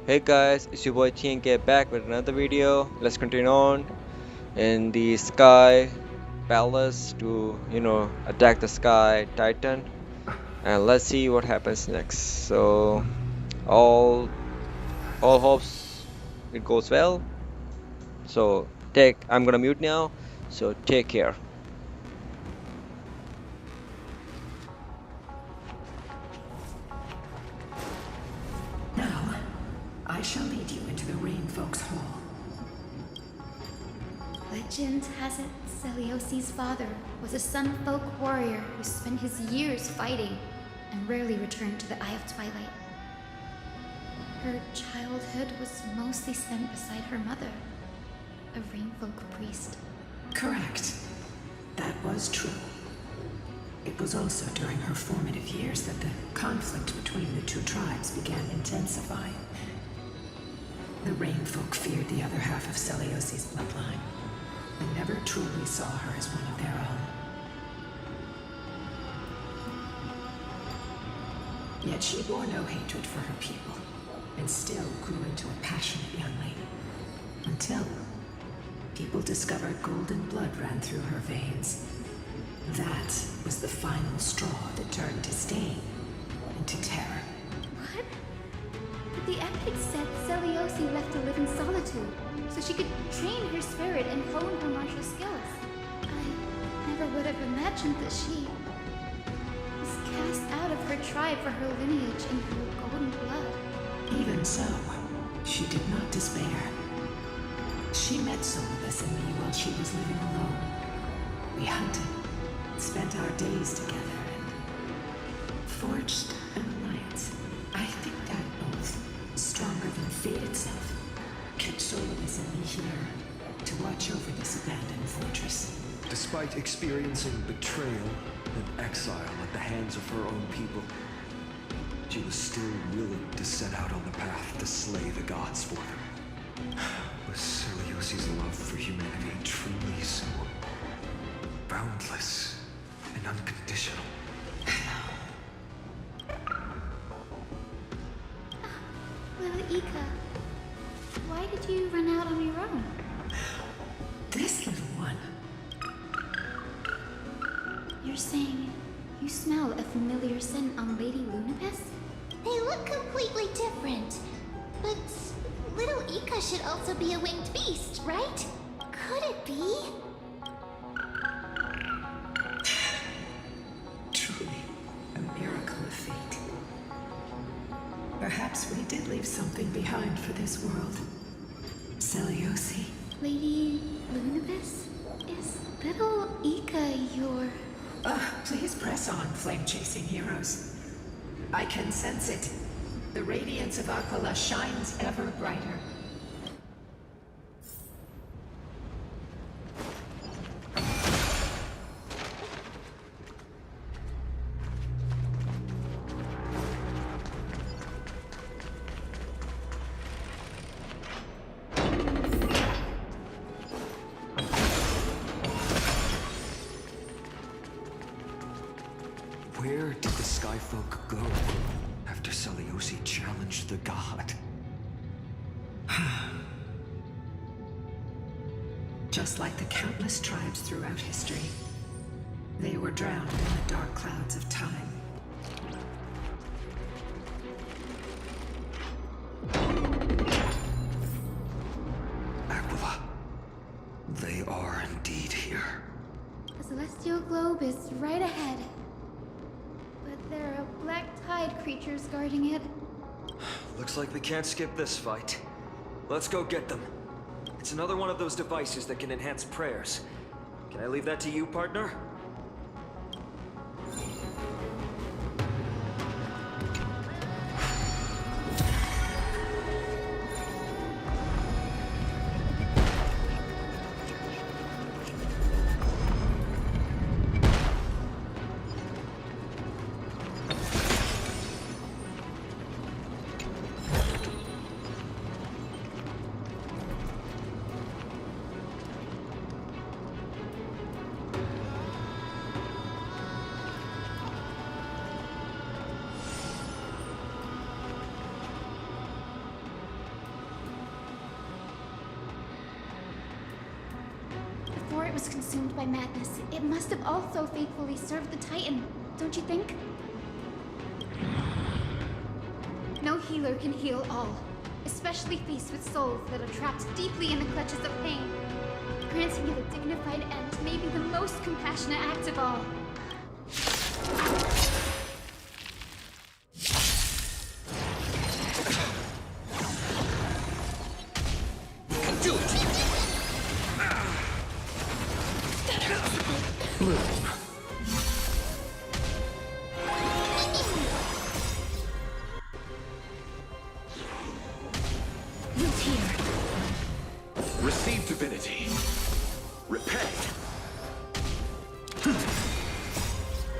Hey guys, it's your boy TNK back with another video. Let's continue on in the Sky Palace to, attack the Sky Titan, and let's see what happens next. So, all all hopes it goes well. So, I'm gonna mute now. So, take care. Now, I shall lead you into the Rain Folks Hall. Legend has it Celiosi's father was a Sun Folk warrior who spent his years fighting and rarely returned to the Eye of Twilight. Her childhood was mostly spent beside her mother, a Rainfolk priest. Correct. That was true. It was also during her formative years that the conflict between the two tribes began intensifying. The Rainfolk feared the other half of Celiosi's bloodline and never truly saw her as one of their own. Yet she bore no hatred for her people and still grew into a passionate young lady. Until people discovered golden blood ran through her veins. That was the final straw that turned disdain into terror. What? But the epic said Celiosi left to live in solitude, so she could train her spirit and hone her martial skills. I never would have imagined that she was cast out of her tribe for her lineage and her golden blood. Even so, she did not despair. She met Solidus and me while she was living alone. We hunted, spent our days together, and forged an alliance. I think that oath, stronger than fate itself, kept Solidus and me here to watch over this abandoned fortress. Despite experiencing betrayal and exile at the hands of her own people, she was still willing to set out on the path to slay the gods for them. Was Celiosi's love for humanity truly so boundless and unconditional? Little Ika, why did you run out on your own? This little one. You're saying you smell a familiar scent on Lady Lunapes? They look completely different. But little Ika should also be a winged beast, right? Could it be? Truly, a miracle of fate. Perhaps we did leave something behind for this world. Celiosi. Lady Lunapes? Is little Ika your... Please press on, flame-chasing heroes. I can sense it. The radiance of Aquila shines ever brighter. Where did the Skyfolk go after Celiosi challenged the god? Just like the countless tribes throughout history, they were drowned in the dark clouds of time. Aquila, they are indeed here. The celestial globe is right ahead. But there are black tide creatures guarding it. Looks like we can't skip this fight. Let's go get them. It's another one of those devices that can enhance prayers. Can I leave that to you, partner? was consumed by madness, it must have also faithfully served the Titan, don't you think? No healer can heal all, especially faced with souls that are trapped deeply in the clutches of pain. Granting it a dignified end may be the most compassionate act of all. Receive divinity. Repent.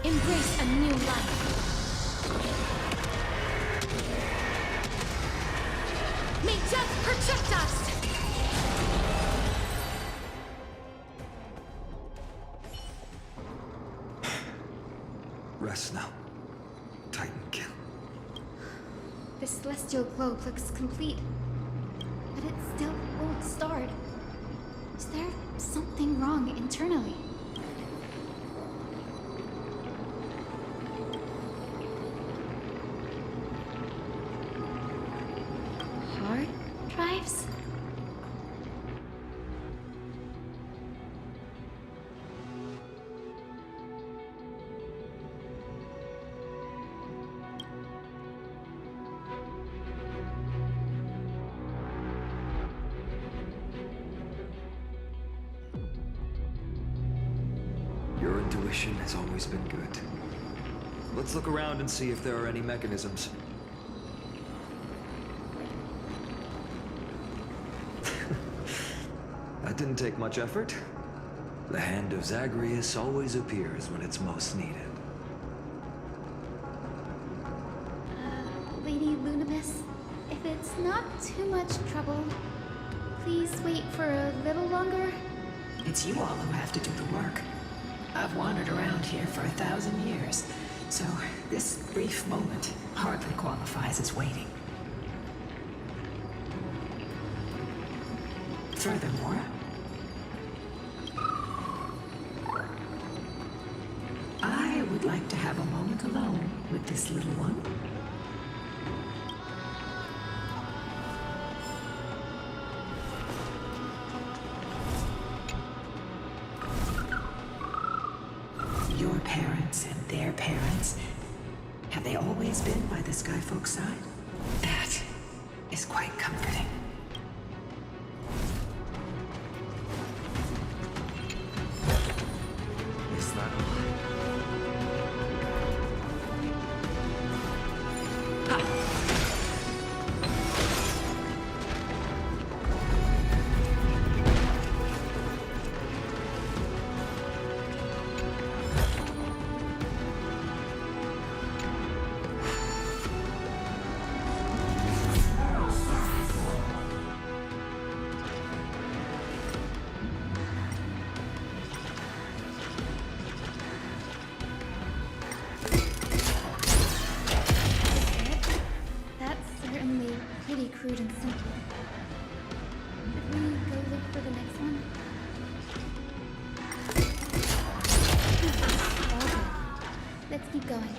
Embrace a new life. May death protect us! Rest now. Titankin. The celestial globe looks complete, but it still won't start. Is there something wrong internally? Hard drives? Your intuition has always been good. Let's look around and see if there are any mechanisms. That didn't take much effort. The hand of Zagreus always appears when it's most needed. Lady Lunamis, if it's not too much trouble, please wait for a little longer. It's you all who have to do the work. I've wandered around here for 1,000 years, so this brief moment hardly qualifies as waiting. Furthermore, I would like to have a moment alone with this little one. Your parents and their parents, have they always been by the Skyfolk's side? That is quite comforting. Is that a lie? That's certainly pretty crude and simple. Could we go look for the next one? All good. Let's keep going.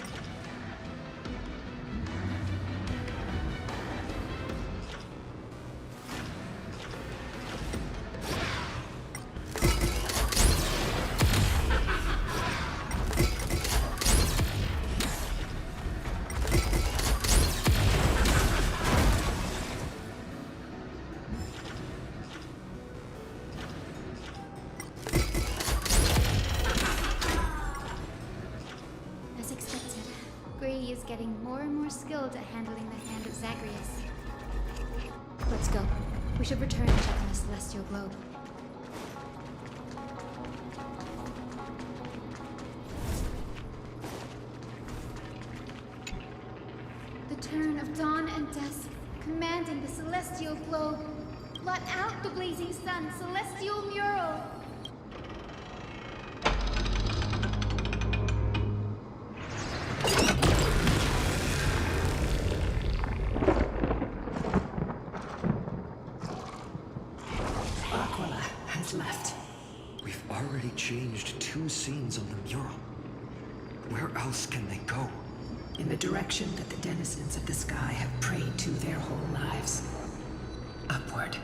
As expected, Gray is getting more and more skilled at handling the hand of Zagreus. Let's go. We should return and check on the celestial globe. The turn of dawn and dusk, commanding the celestial globe. Blot out the blazing sun, celestial mural! Aquila has left. We've already changed 2 scenes on the mural. Where else can they go? In the direction that the denizens of the sky have prayed to their whole lives. Upward.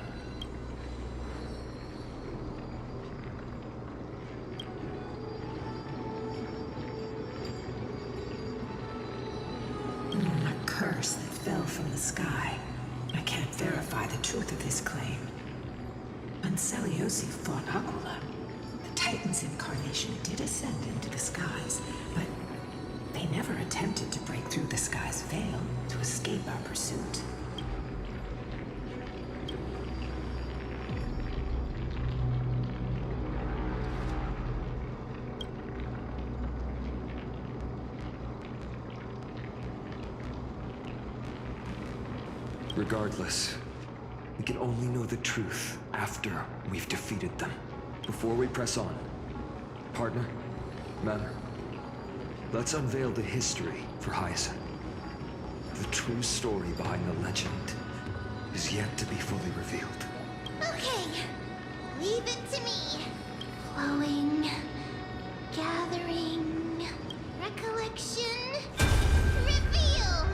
A curse that fell from the sky. I can't verify the truth of this claim. When Seliosi fought Aquila, the Titan's incarnation did ascend into the skies, but they never attempted to break through the sky's veil to escape our pursuit. Regardless, we can only know the truth after we've defeated them. Before we press on, partner, Manor, let's unveil the history for Hyacinth. The true story behind the legend is yet to be fully revealed. Okay, leave it to me. Flowing, gathering, recollection, reveal!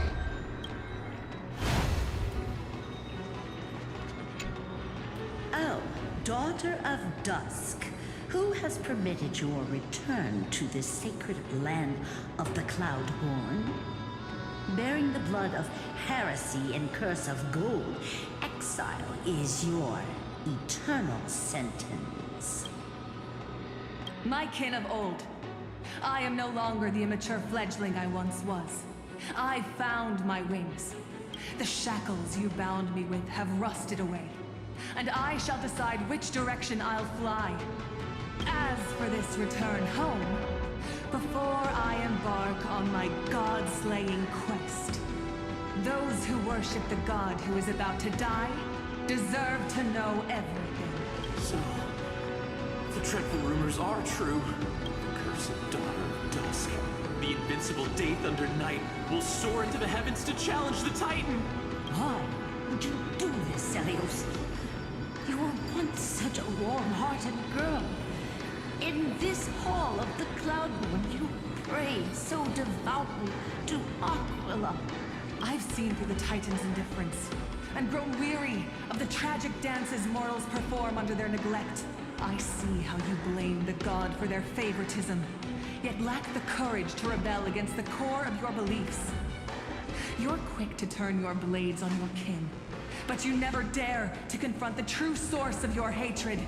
Oh, daughter of dusk, who has permitted your return to this sacred land of the Cloudborn? Bearing the blood of heresy and curse of gold, exile is your eternal sentence. My kin of old, I am no longer the immature fledgling I once was. I found my wings. The shackles you bound me with have rusted away, and I shall decide which direction I'll fly. As for this return home, before I embark on my god-slaying quest, those who worship the god who is about to die deserve to know everything. So, the dreadful rumors are true. The cursed daughter of dusk, the invincible day thunder knight, will soar into the heavens to challenge the Titan. Why would you do this, Seliosi? You were once such a warm-hearted girl. In this hall of the Cloudborn, you prayed so devoutly to Aquila. I've seen through the Titan's indifference, and grown weary of the tragic dances mortals perform under their neglect. I see how you blame the god for their favoritism, yet lack the courage to rebel against the core of your beliefs. You're quick to turn your blades on your kin, but you never dare to confront the true source of your hatred.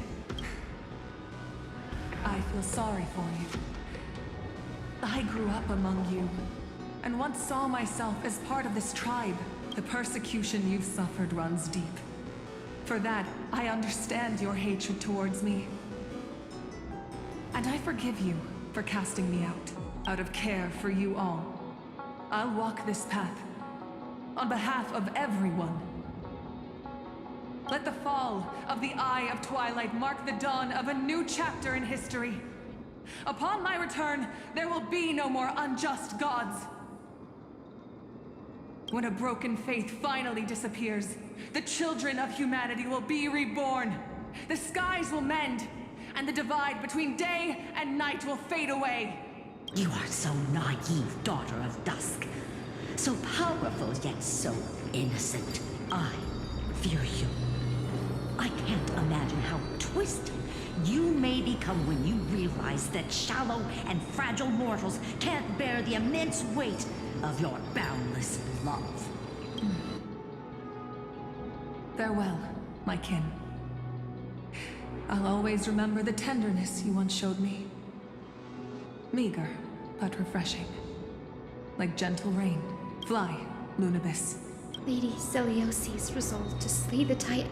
I feel sorry for you. I grew up among you, and once saw myself as part of this tribe. The persecution you've suffered runs deep. For that, I understand your hatred towards me. And I forgive you for casting me out of care for you all. I'll walk this path, on behalf of everyone. Let the fall of the Eye of Twilight mark the dawn of a new chapter in history. Upon my return, there will be no more unjust gods. When a broken faith finally disappears, the children of humanity will be reborn. The skies will mend, and the divide between day and night will fade away. You are so naive, daughter of dusk. So powerful, yet so innocent. I fear you. I can't imagine how twisted you may become when you realize that shallow and fragile mortals can't bear the immense weight of your boundless love. Farewell, my kin. I'll always remember the tenderness you once showed me. Meager, but refreshing. Like gentle rain. Fly, Lunibus. Lady Celiosi's resolve to slay the Titan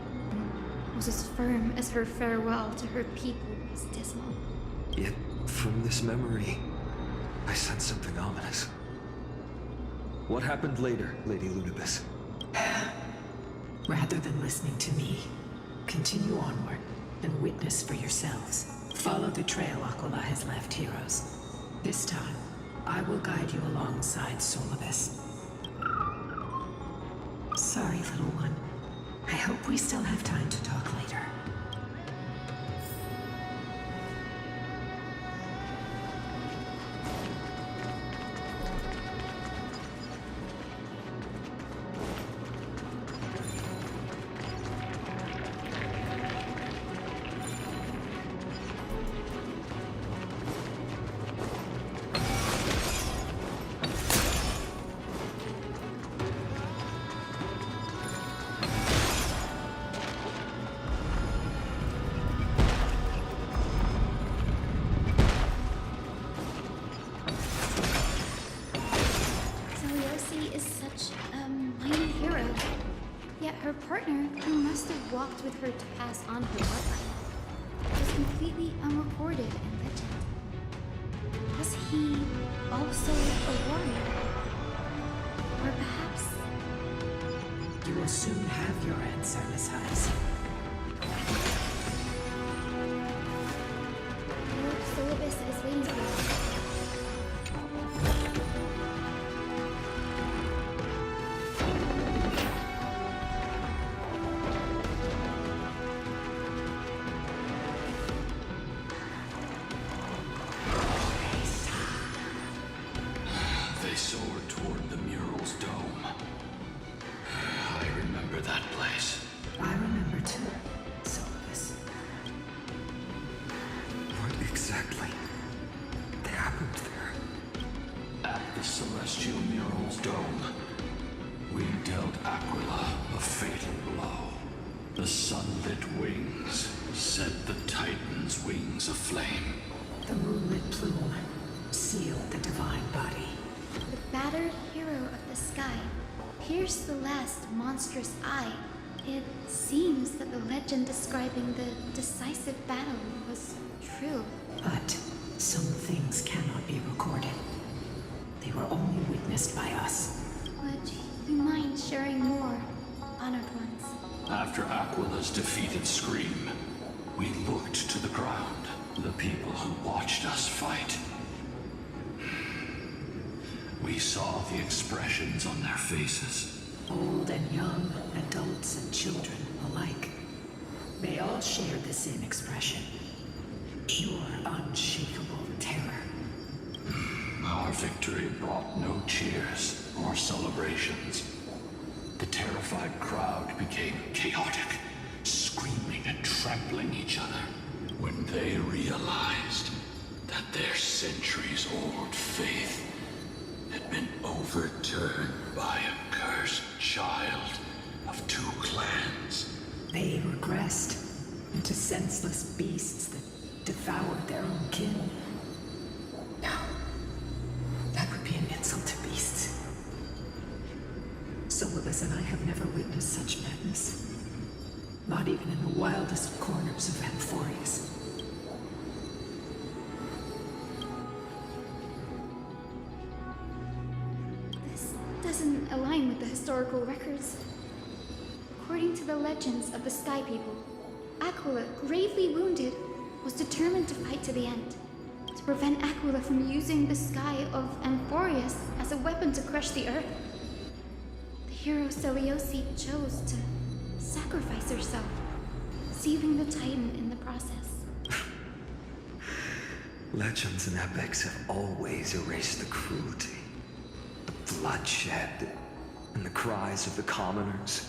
was as firm as her farewell to her people was dismal. Yet, from this memory, I sense something ominous. What happened later, Lady Lunibus? Rather than listening to me, continue onward and witness for yourselves. Follow the trail Aquila has left, heroes. This time, I will guide you alongside Solibus. Sorry, little one. I hope we still have time to talk later. her partner, who must have walked with her to pass on her bloodline, was completely unrecorded in legend. Was he also a warrior? Or perhaps... You will soon have your answer, Miss Heiss. Lord Solibus is waiting for you. They soared toward the mural's dome. I remember that place. I remember too, Solibus. What exactly happened there? At the celestial mural's dome, we dealt Aquila a fatal blow. The sunlit wings set the Titan's wings aflame. The moonlit plume sealed the divine body. The battered hero of the sky pierced the last monstrous eye. It seems that the legend describing the decisive battle was true. But some things cannot be recorded. They were only witnessed by us. Would you mind sharing more, honored ones? After Aquila's defeated scream, we looked to the ground, the people who watched us fight. We saw the expressions on their faces. Old and young, adults and children alike. They all shared the same expression. Pure, unshakable terror. Our victory brought no cheers or celebrations. The terrified crowd became chaotic, screaming and trampling each other. When they realized that their centuries-old faith had been overturned by a cursed child of two clans. They regressed into senseless beasts that devoured their own kin. No, that would be an insult to beasts. Solibus and I have never witnessed such madness. Not even in the wildest corners of Amphoreus. This doesn't align with the historical records. According to the legends of the Sky People, Aquila, gravely wounded, was determined to fight to the end, to prevent Aquila from using the sky of Amphoreus as a weapon to crush the earth. The hero Selioci chose to sacrifice herself, sealing the Titan in the process. Legends and epics have always erased the cruelty, the bloodshed, and the cries of the commoners,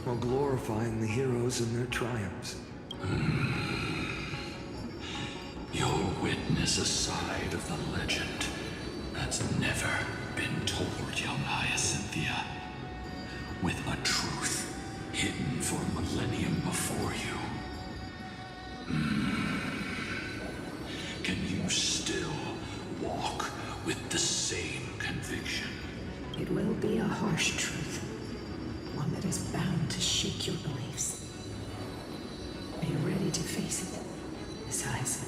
while glorifying the heroes and their triumphs. You'll witness a side of the legend that's never been told, young Hyacinthia. With a truth hidden for a millennium before you. Can you still walk with the same conviction? It will be a harsh truth. One that is bound to shake your beliefs. Are you ready to face it, Miss Heiss?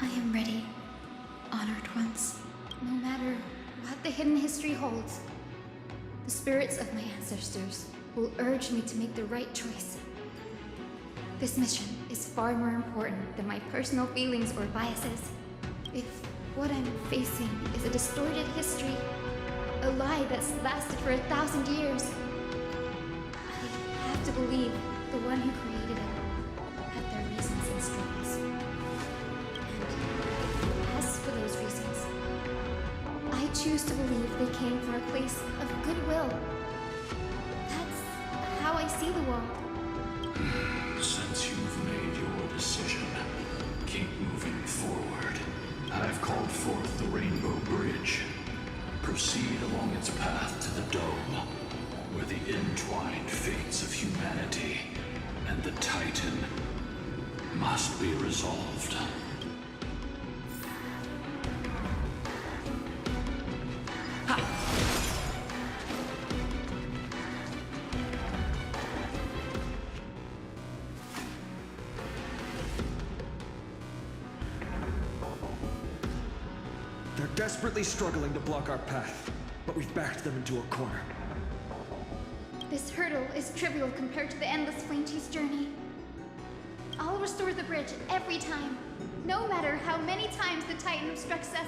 I am ready, honored ones. No matter what the hidden history holds, the spirits of my ancestors will urge me to make the right choice. This mission is far more important than my personal feelings or biases. If what I'm facing is a distorted history, a lie that's lasted for 1,000 years, I have to believe the one who created it had their reasons and struggles. And as for those reasons, I choose to believe they came from a place of goodwill. That's how I see the world. Since you've made your decision, keep moving forward. I've called forth the Rainbow Bridge. Proceed along its path to the dome, where the entwined fates of humanity and the Titan must be resolved. They're desperately struggling to block our path, but we've backed them into a corner. This hurdle is trivial compared to the endless flame chase journey. I'll restore the bridge every time, no matter how many times the Titan obstructs us.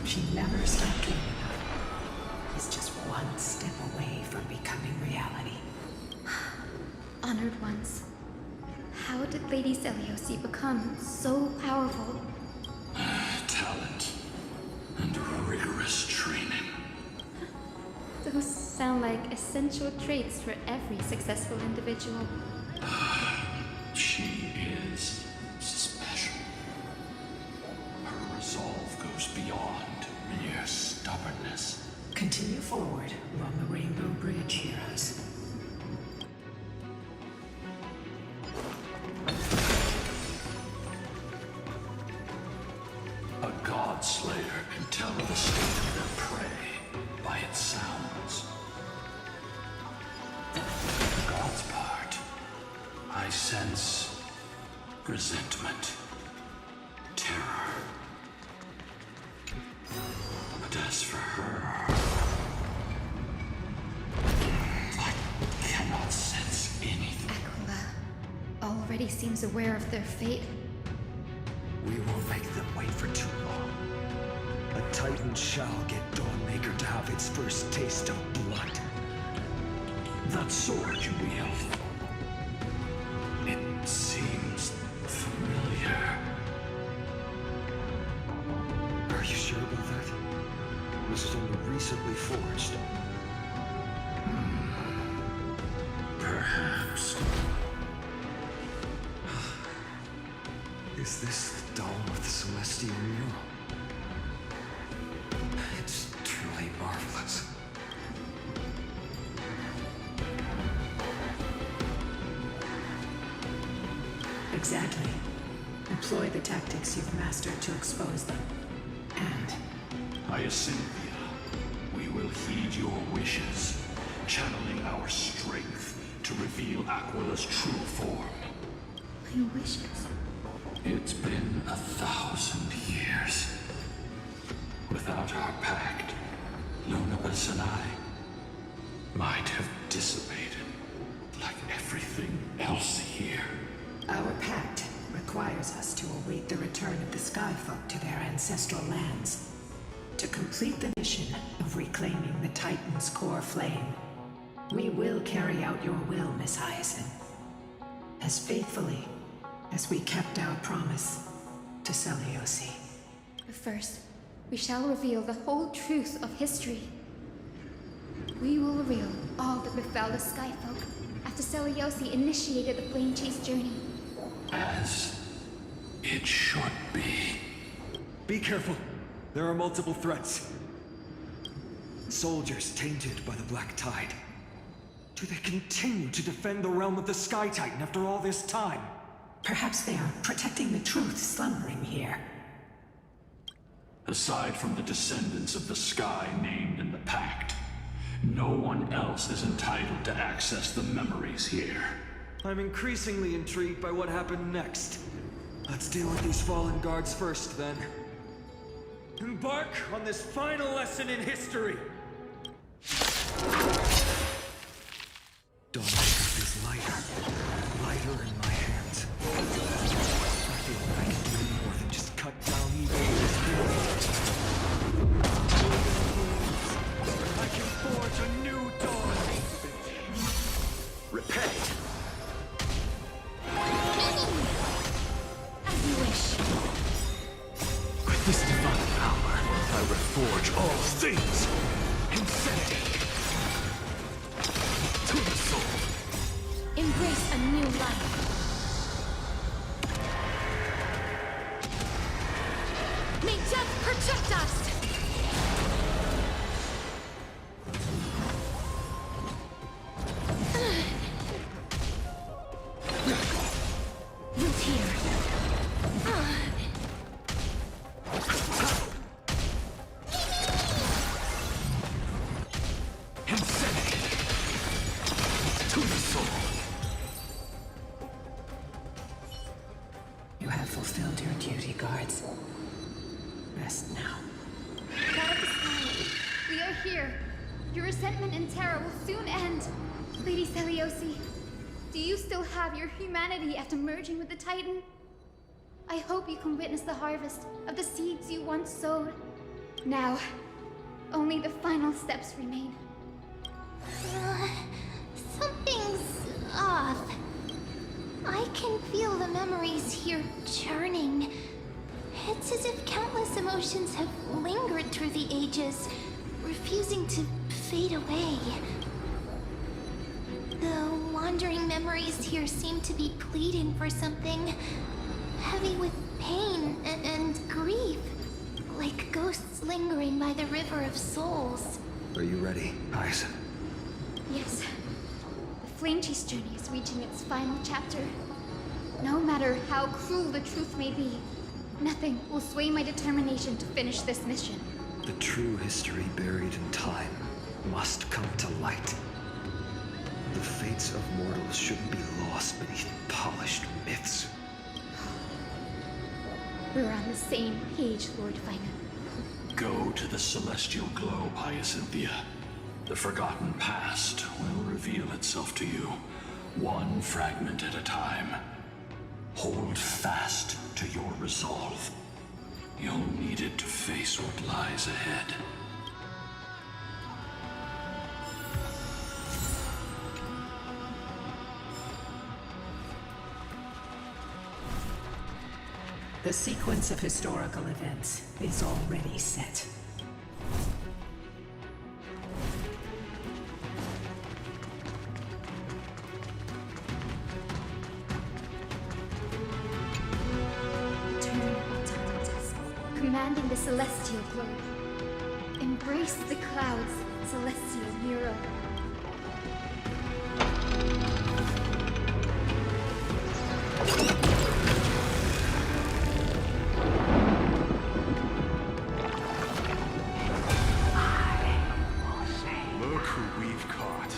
She never stopped dreaming of. He's just one step away from becoming reality. Honored ones, how did Lady Seliosi become so powerful? Talent and rigorous training. Those sound like essential traits for every successful individual. She is special. Her resolve goes beyond mere stubbornness. Continue forward along the Rainbow Bridge, heroes. A god slayer can tell the state of their prey by its sounds. For the god's part, I sense resentment, terror. But as for her, I cannot sense anything. Aquila already seems aware of their fate. We won't make them wait for too long. A Titan shall get Dawnmaker to have its first taste of blood. That sword you wield, it seems familiar. Are you sure about that? Was it only recently forged? Perhaps. Is this the dome of the Celestial Mural? It's truly marvelous. Exactly. Employ the tactics you've mastered to expose them. And Hyacinthia, we will heed your wishes, channeling our strength to reveal Aquila's true form. My wishes. It's been 1,000 years. Without our pact, Lunabus and I might have dissipated like everything else here. our pact requires us to await the return of the Sky Folk to their ancestral lands. To complete the mission of reclaiming the Titan's core flame, we will carry out your will, Miss Hyacinth, as faithfully as we kept our promise to Seliosi. But first, we shall reveal the whole truth of history. We will reveal all that befell the Skyfolk after Seliosi initiated the Flame Chase journey. As it should be. Be careful. There are multiple threats. Soldiers tainted by the Black Tide. Do they continue to defend the realm of the Sky Titan after all this time? Perhaps they are protecting the truth slumbering here. Aside from the descendants of the sky named in the pact, no one else is entitled to access the memories here. I'm increasingly intrigued by what happened next. Let's deal with these fallen guards first, then. Embark on this final lesson in history! Dawnmaker is lighter in my hands. I feel like I can do more than just cut down I reforge all things. Insanity. To the soul. Embrace a new life. May death protect us! Root here. Insanity. To the soul. You have fulfilled your duty, guards. Rest now. God of the sky, we are here. Your resentment and terror will soon end. Lady Celiosi, do you still have your humanity after merging with the Titan? I hope you can witness the harvest of the seeds you once sowed. Now, only the final steps remain. Something's off. I can feel the memories here churning. It's as if countless emotions have lingered through the ages, refusing to fade away. The wandering memories here seem to be pleading for something, heavy with pain and grief, like ghosts lingering by the river of souls. Are you ready, Aizen? Yes. The Flame Chase journey is reaching its final chapter. No matter how cruel the truth may be, nothing will sway my determination to finish this mission. The true history buried in time must come to light. The fates of mortals shouldn't be lost beneath polished myths. We're on the same page, Lord Finan. Go to the celestial globe, Hyacinthia. The forgotten past will reveal itself to you, one fragment at a time. Hold fast to your resolve. You'll need it to face what lies ahead. The sequence of historical events is already set. Turn until dusk, commanding the celestial globe. Embrace the clouds, celestial hero. Look who we've caught.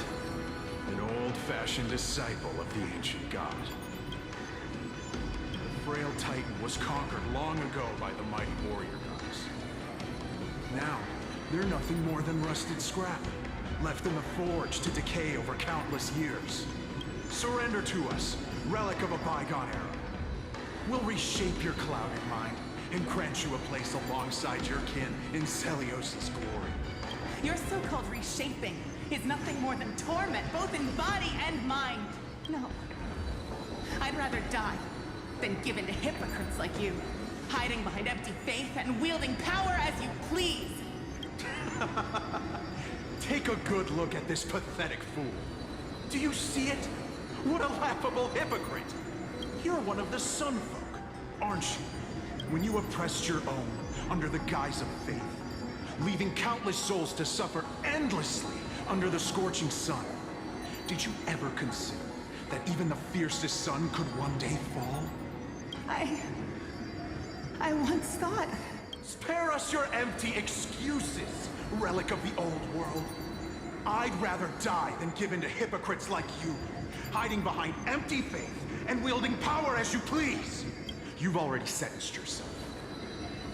An old-fashioned disciple of the ancient god. The frail Titan was conquered long ago by the mighty warrior gods. Now, they're nothing more than rusted scrap, left in the forge to decay over countless years. Surrender to us, relic of a bygone era. We'll reshape your clouded mind and grant you a place alongside your kin in Celios' glory. Your so-called reshaping is nothing more than torment, both in body and mind. No. I'd rather die than give in to hypocrites like you, hiding behind empty faith and wielding power as you please. Take a good look at this pathetic fool. Do you see it? What a laughable hypocrite! You're one of the Sun Folk, aren't you? When you oppressed your own under the guise of faith, leaving countless souls to suffer endlessly under the scorching sun. Did you ever consider that even the fiercest sun could one day fall? I once thought... Spare us your empty excuses, relic of the old world. I'd rather die than give in to hypocrites like you, hiding behind empty faith and wielding power as you please. You've already sentenced yourself.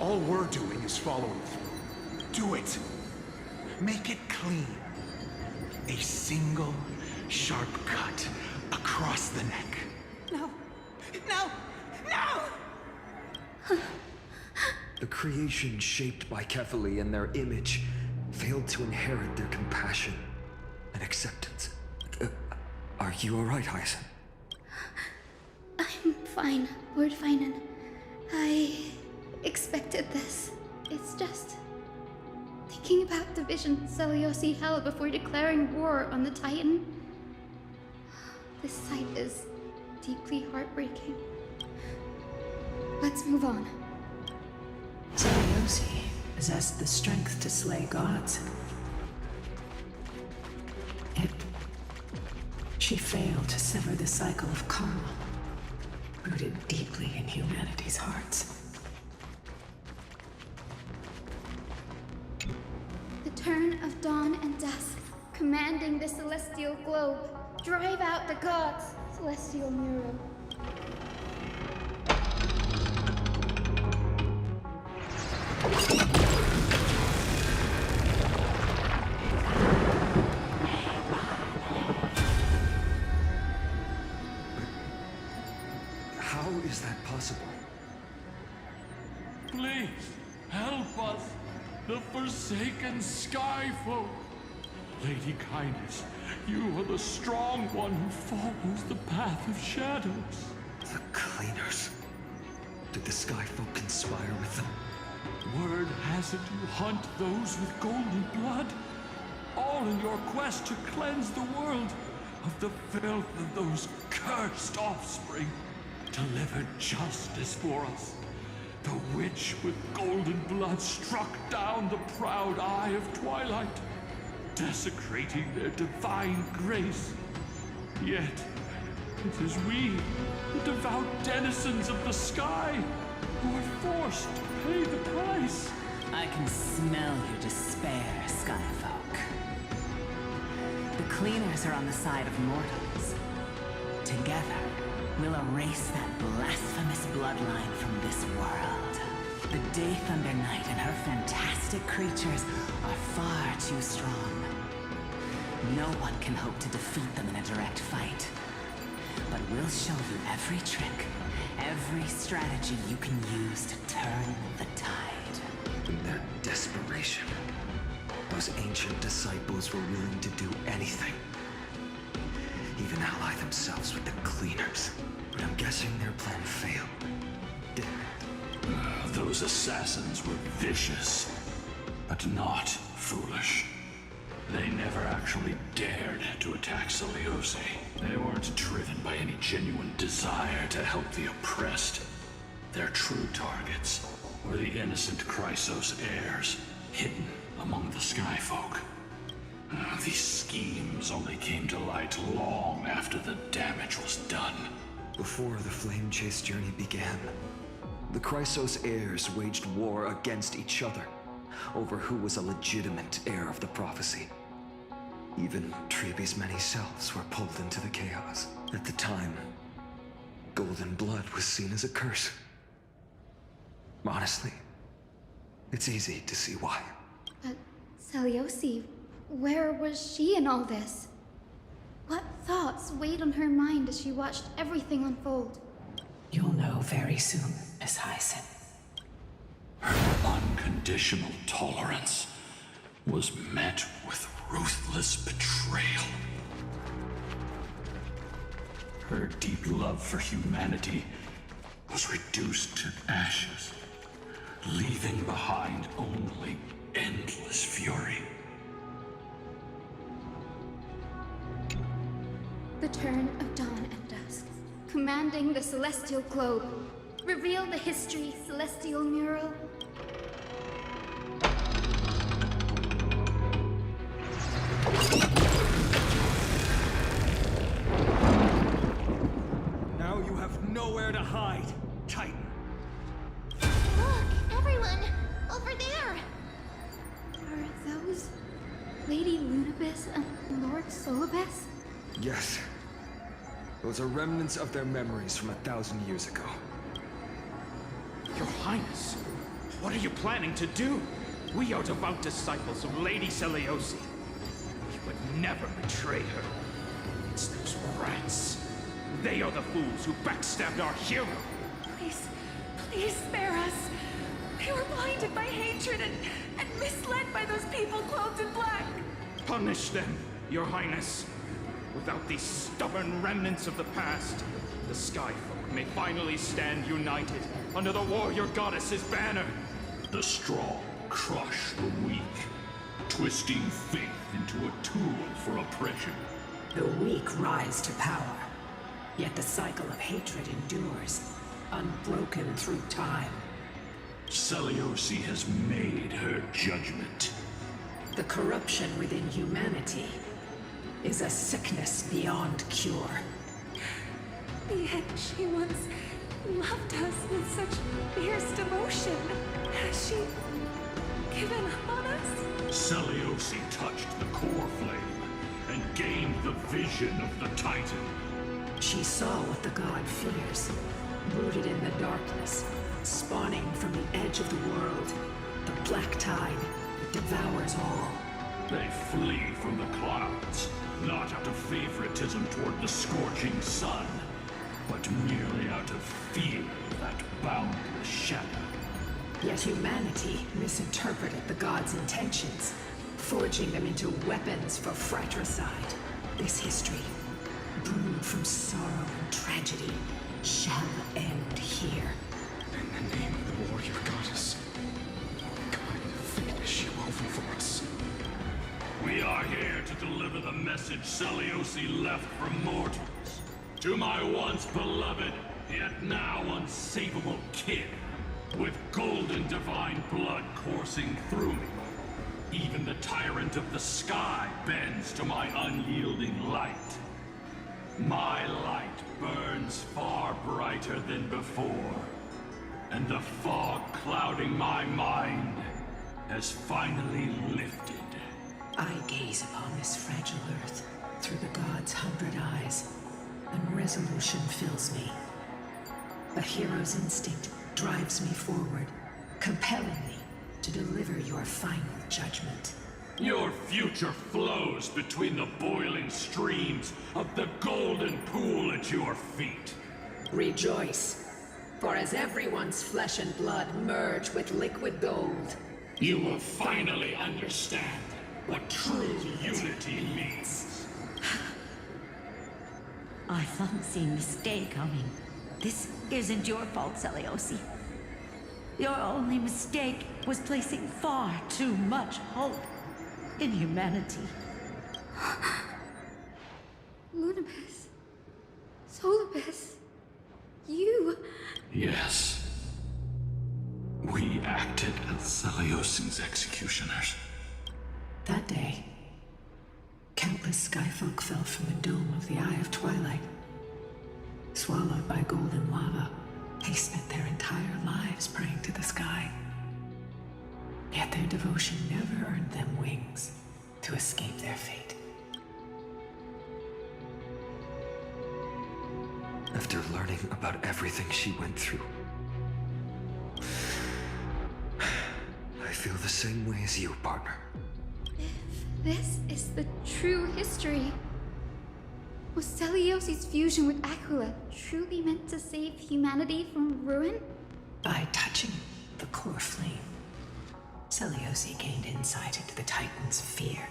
All we're doing is following through. Do it. Make it clean. A single, sharp cut across the neck. No. No! No! The creation shaped by Kefali and their image failed to inherit their compassion and acceptance. Are you alright, Hyacinth? I'm fine, Lord Finan. I expected this. It's just thinking about the vision Seliosi held before declaring war on the Titan. This sight is deeply heartbreaking. Let's move on. Seliosi possessed the strength to slay gods. Yet, she failed to sever the cycle of karma, rooted deeply in humanity's hearts. The turn of dawn and dusk, commanding the celestial globe. Drive out the gods, celestial mural. How is that possible? Please, help us, the forsaken Skyfolk. Lady Kindness, you are the strong one who follows the path of shadows. The Cleaners. Did the Skyfolk conspire with them? Word has it you hunt those with golden blood, all in your quest to cleanse the world of the filth of those cursed offspring. Deliver justice for us. The witch with golden blood struck down the proud eye of twilight, desecrating their divine grace. Yet, it is we, the devout denizens of the sky, who are forced to pay the price. I can smell your despair, Skyfolk. The Cleaners are on the side of mortals. Together, we'll erase that blasphemous bloodline from this world. The Day Thunder Knight and her fantastic creatures are far too strong. No one can hope to defeat them in a direct fight. But we'll show you every trick, every strategy you can use to turn the tide. In their desperation, those ancient disciples were willing to do anything. Even ally themselves with the Cleaners. But I'm guessing their plan failed, didn't it? Those assassins were vicious, but not foolish. They never actually dared to attack Seliosi. They weren't driven by any genuine desire to help the oppressed. Their true targets were the innocent Chrysos heirs, hidden among the Skyfolk. These schemes only came to light long after the damage was done. Before the Flame Chase journey began, the Chrysos heirs waged war against each other over who was a legitimate heir of the prophecy. Even Trebi's many selves were pulled into the chaos. At the time, golden blood was seen as a curse. Honestly, it's easy to see why. But Seliosi, where was she in all this? What thoughts weighed on her mind as she watched everything unfold? You'll know very soon, Miss Hyson. Her unconditional tolerance was met with ruthless betrayal. Her deep love for humanity was reduced to ashes, leaving behind only endless fury. The turn of dawn and dusk, commanding the celestial globe. Reveal the history, celestial mural. Now you have nowhere to hide, Titan. Look, everyone! Over there! Are those Lady Lunibis and Lord Solibus? Yes. Those are remnants of their memories from 1,000 years ago. Your Highness, what are you planning to do? We are devout disciples of Lady Seliosi. You would never betray her. It's those rats. They are the fools who backstabbed our hero. Please, please spare us. We were blinded by hatred and misled by those people clothed in black. Punish them, Your Highness. Without these stubborn remnants of the past, the Skyfolk may finally stand united under the warrior goddess's banner. The strong crush the weak. twisting faith into a tool for oppression. The weak rise to power, yet the cycle of hatred endures, unbroken through time. Seliosi has made her judgment. The corruption within humanity is a sickness beyond cure. Yet she once loved us with such fierce devotion. Has she given up on us? Seliosi touched the core flame and gained the vision of the Titan. She saw what the god fears, rooted in the darkness, spawning from the edge of the world. The black tide devours all. They flee from the clouds, not out of favoritism toward the scorching sun, but merely out of fear of that boundless shadow. Yet humanity misinterpreted the gods' intentions, forging them into weapons for fratricide. This history, brewed from sorrow and tragedy, shall end here. In the name of the warrior goddess, what kind of fate is she woven for us? We are here to deliver the message Seliosi left for mortals. To my once beloved, yet now unsavable kin, with golden divine blood coursing through me. Even the tyrant of the sky bends to my unyielding light. My light burns far brighter than before, and the fog clouding my mind has finally lifted. I gaze upon this fragile earth through the gods' 100 eyes, and resolution fills me. A hero's instinct drives me forward, compelling me to deliver your final judgment. Your future flows between the boiling streams of the golden pool at your feet. Rejoice, for as everyone's flesh and blood merge with liquid gold, You will finally understand what true unity means. I fancy mistake coming. This isn't your fault, Seliosi. Your only mistake was placing far too much hope in humanity. Lunibus. Solibus. You. Yes. We acted as Seliosi's executioners. that day, countless skyfolk fell from the dome of the Eye of Twilight. Swallowed by golden lava, they spent their entire lives praying to the sky. Yet their devotion never earned them wings to escape their fate. After learning about everything she went through, I feel the same way as you, partner. If this is the true history, was Celiosi's fusion with Aquila truly meant to save humanity from ruin? By touching the core flame, Seliosi gained insight into the Titans' fear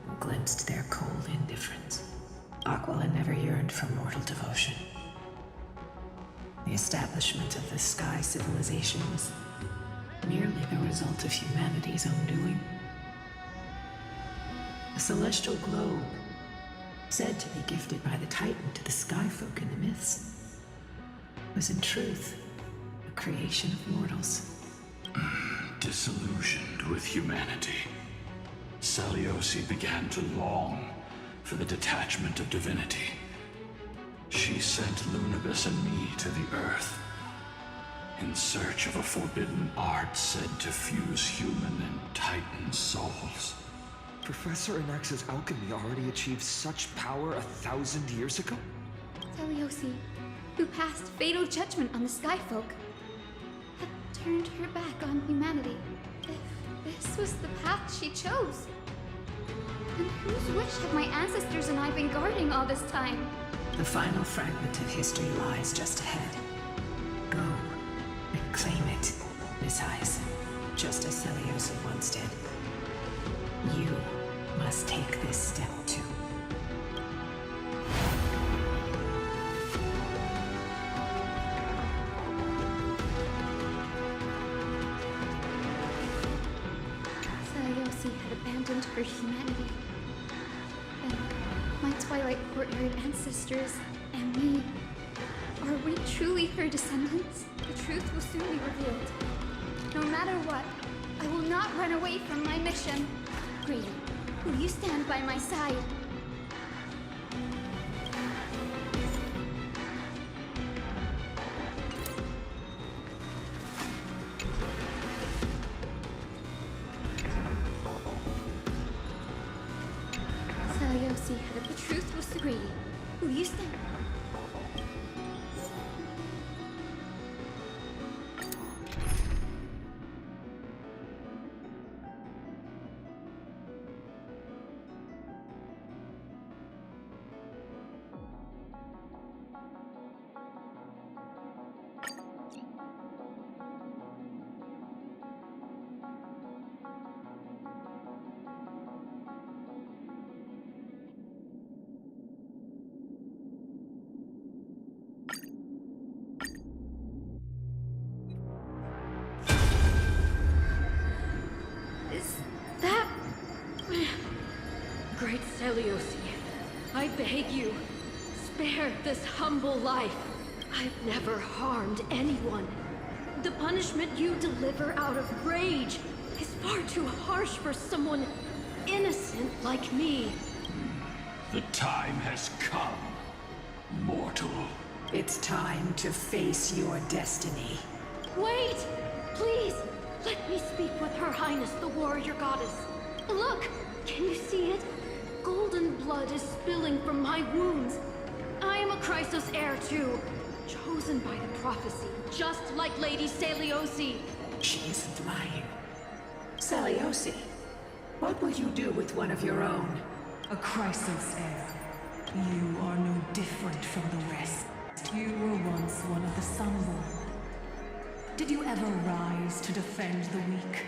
and glimpsed their cold indifference. Aquila never yearned for mortal devotion. The establishment of the Sky Civilization was merely the result of humanity's own doing. A celestial globe, said to be gifted by the Titan to the Skyfolk in the myths, was in truth a creation of mortals. Disillusioned with humanity, Seliosi began to long for the detachment of divinity. She sent Lunibus and me to the Earth in search of a forbidden art said to fuse human and Titan souls. Professor Anax's alchemy already achieved such power 1,000 years ago? Celiosi, who passed fatal judgment on the Skyfolk, had turned her back on humanity. If this was the path she chose, then whose wish have my ancestors and I been guarding all this time? The final fragment of history lies just ahead. Go and claim it, Miss Heiss, just as Seliosi once did. You must take this step too. for humanity. And my Twilight Courtyard ancestors and me, are we truly her descendants? The truth will soon be revealed. No matter what, I will not run away from my mission. Grady, will you stand by my side? Seliosi, head of the truth will see Grady. Will you stand? Great Seliosi, I beg you, spare this humble life. I've never harmed anyone. The punishment you deliver out of rage is far too harsh for someone innocent like me. The time has come, mortal. It's time to face your destiny. Wait! Please! Let me speak with Her Highness, the warrior goddess. Look! Can you see it? Golden blood is spilling from my wounds. I am a Chrysos heir too, chosen by the prophecy, just like Lady Seliosi. She isn't lying. Seliosi, what would you do with one of your own? A Chrysos heir. You are no different from the rest. You were once one of the Sunborn. Did you ever rise to defend the weak?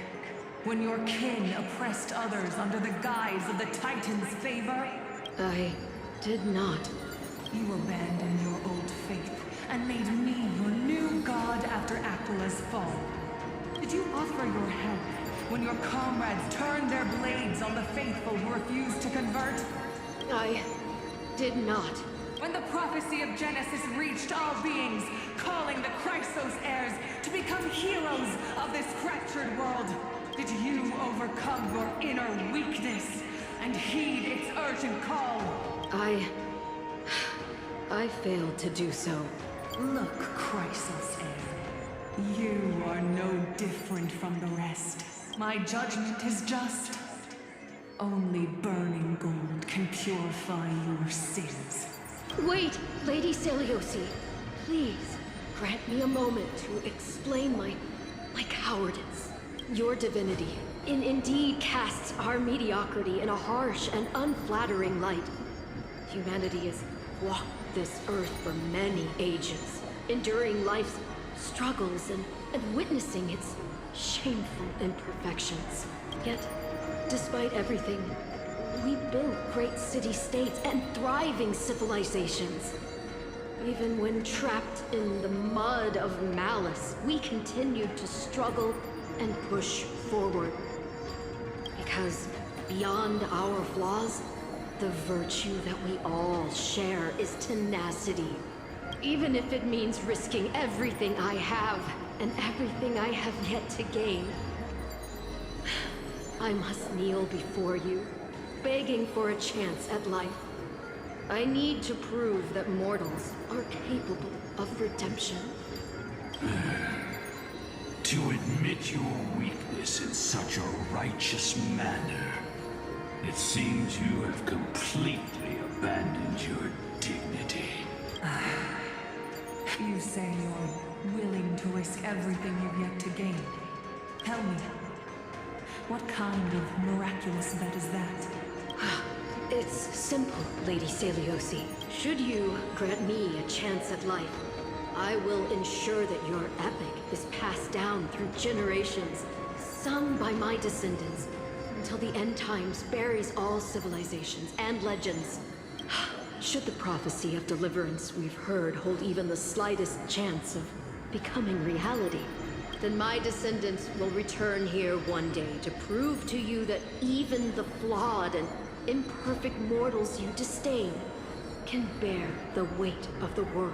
When your kin oppressed others under the guise of the Titan's favor? I did not. You abandoned your old faith and made me your new god after Aquila's fall. Did you offer your help when your comrades turned their blades on the faithful who refused to convert? I did not. When the prophecy of Genesis reached all beings, calling the Chrysos heirs to become heroes of this fractured world, did you overcome your inner weakness and heed its urgent call? I failed to do so. Look, Chrysos heir, you are no different from the rest. My judgment is just. Only burning gold can purify your sins. Wait, Lady Seliosi. Please, grant me a moment to explain my cowardice. Your divinity indeed casts our mediocrity in a harsh and unflattering light. Humanity has walked this earth for many ages, enduring life's struggles and witnessing its shameful imperfections. Yet, despite everything, we built great city-states and thriving civilizations. Even when trapped in the mud of malice, we continued to struggle and push forward. Because beyond our flaws, the virtue that we all share is tenacity. Even if it means risking everything I have and everything I have yet to gain. I must kneel before you, begging for a chance at life. I need to prove that mortals are capable of redemption. To admit your weakness in such a righteous manner, it seems you have completely abandoned your dignity. You say you're willing to risk everything you've yet to gain. Tell me, what kind of miraculous bet is that? It's simple, Lady Seliosi. Should you grant me a chance at life, I will ensure that your epic is passed down through generations, sung by my descendants, until the end times buries all civilizations and legends. Should the prophecy of deliverance we've heard hold even the slightest chance of becoming reality, then my descendants will return here one day to prove to you that even the flawed and imperfect mortals you disdain can bear the weight of the world.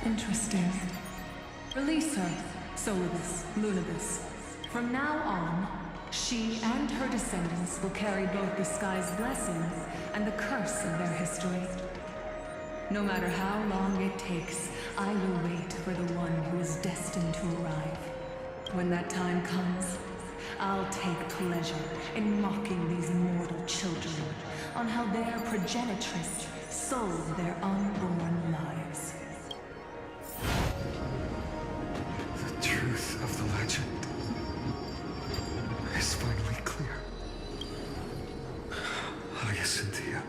Interesting. Release her, Solibus, Lunibus. From now on, she and her descendants will carry both the sky's blessings and the curse of their history. No matter how long it takes, I will wait for the one who is destined to arrive. When that time comes, I'll take pleasure in mocking these mortal children on how their progenitress sold their unborn lives. The truth of the legend is finally clear. Hyacinthia.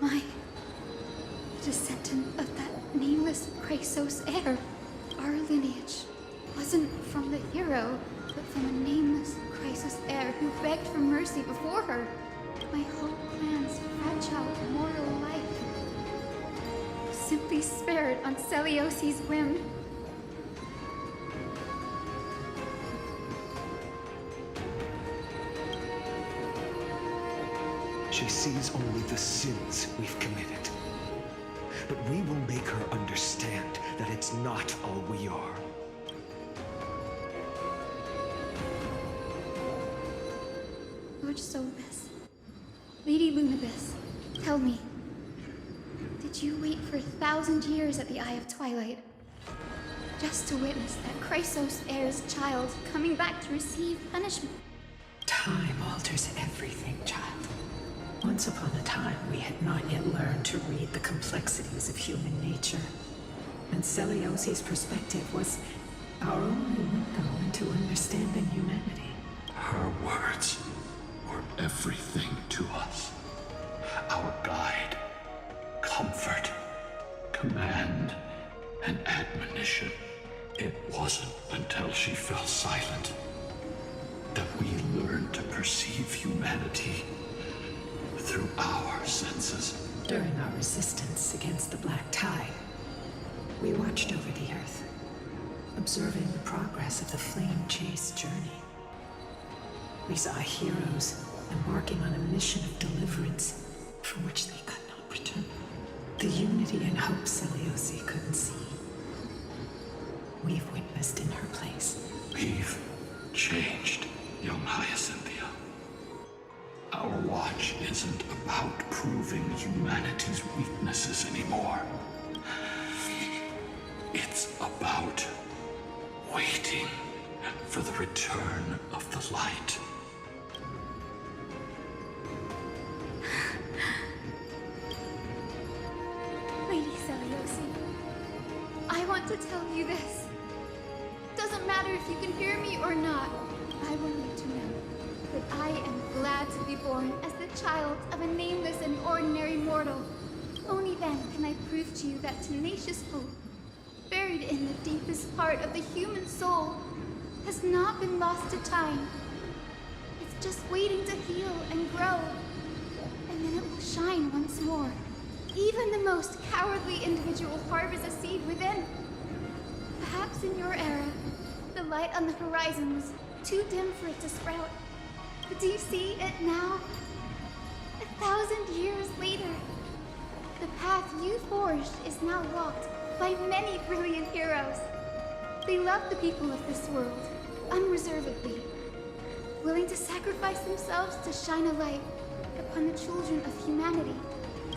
Am I a descendant of that nameless Chrysos heir? Our lineage wasn't from the hero, but from a nameless Chrysos heir who begged for mercy before her. My whole clan's fragile mortal life was simply spared on Celiosi's whim. She sees only the sins we've committed. But we will make her understand that it's not all we are. Lord Solibus, Lady Lunibus, tell me, did you wait for 1,000 years at the Eye of Twilight just to witness that Chrysos heir's child coming back to receive punishment? Time alters everything, child. Once upon a time, we had not yet learned to read the complexities of human nature. And Celiosi's perspective was our only window into understanding humanity. Her words were everything to us. Our guide, comfort, command, and admonition. It wasn't until she fell silent that we learned to perceive humanity through our senses. During our resistance against the Black Tide, we watched over the Earth, observing the progress of the Flame Chase journey. We saw heroes embarking on a mission of deliverance from which they could not return. The unity and hope Celiosi couldn't see, we've witnessed in her place. We've changed, young Hyacinthia. Our watch isn't about proving humanity's weaknesses anymore. It's about waiting for the return of the light. Lady Celiosi, I want to tell you this. Doesn't matter if you can hear me or not. I want you to know that I am glad to be born as the child of a nameless and ordinary mortal. Only then can I prove to you that tenacious hope, buried in the deepest part of the human soul, has not been lost to time. It's just waiting to heal and grow, and then it will shine once more. Even the most cowardly individual harbors a seed within. Perhaps in your era, the light on the horizon was too dim for it to sprout. But do you see it now? 1,000 years later, the path you forged is now walked by many brilliant heroes. They love the people of this world, unreservedly, willing to sacrifice themselves to shine a light upon the children of humanity.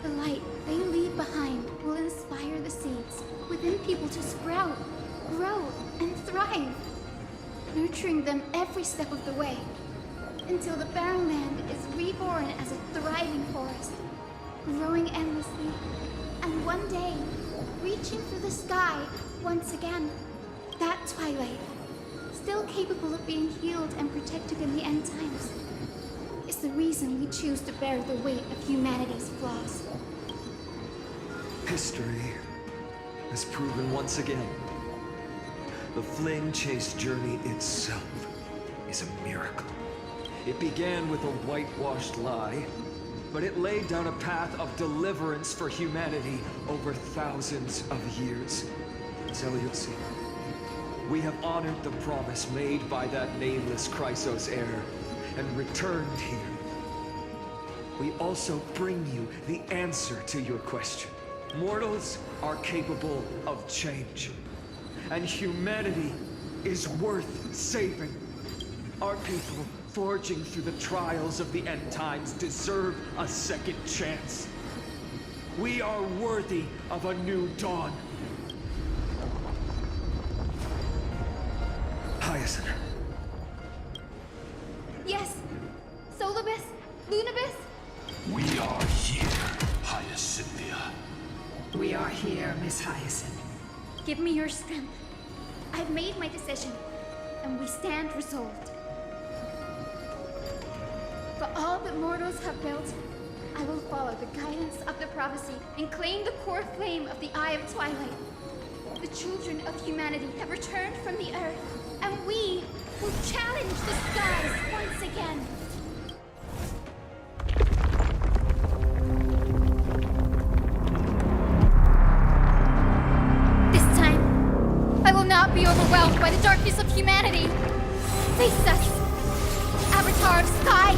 The light they leave behind will inspire the seeds within people to sprout, grow, and thrive, nurturing them every step of the way, until the barren land is reborn as a thriving forest, growing endlessly, and one day, reaching for the sky once again. That twilight, still capable of being healed and protected in the end times, is the reason we choose to bear the weight of humanity's flaws. History has proven once again, the Flame Chase journey itself is a miracle. It began with a whitewashed lie, but it laid down a path of deliverance for humanity over thousands of years. Seleucid, we have honored the promise made by that nameless Chrysos heir and returned here. We also bring you the answer to your question. Mortals are capable of change, and humanity is worth saving. Our people, forging through the trials of the end times, deserve a second chance. We are worthy of a new dawn. Hyacinth. Yes! Solibus? Lunibus? We are here, Hyacinthia. We are here, Miss Hyacinth. Give me your strength. I've made my decision, and we stand resolved. For all that mortals have built, I will follow the guidance of the prophecy and claim the core flame of the Eye of Twilight. The children of humanity have returned from the earth, and we will challenge the skies once again. This time, I will not be overwhelmed by the darkness of humanity. Face us, Avatar of Sky!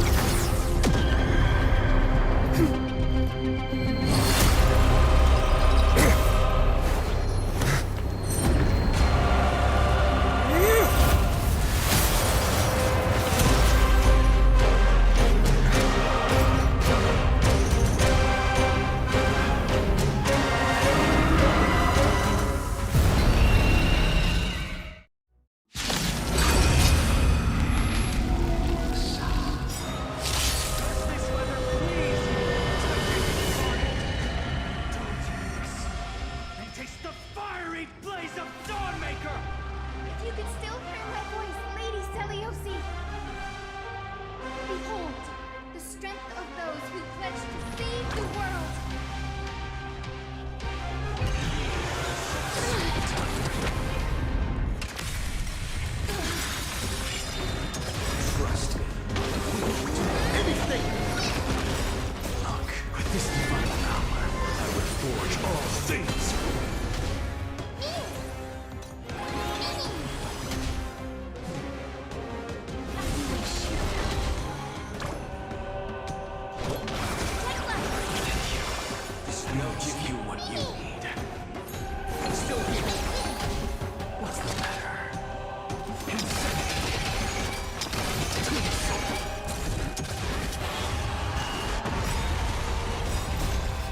If you could still hear my voice, Lady Seleucid! Behold, the strength of those who pledge to save the world! Trust me. We will do anything! Look, with this divine power, I will forge all things!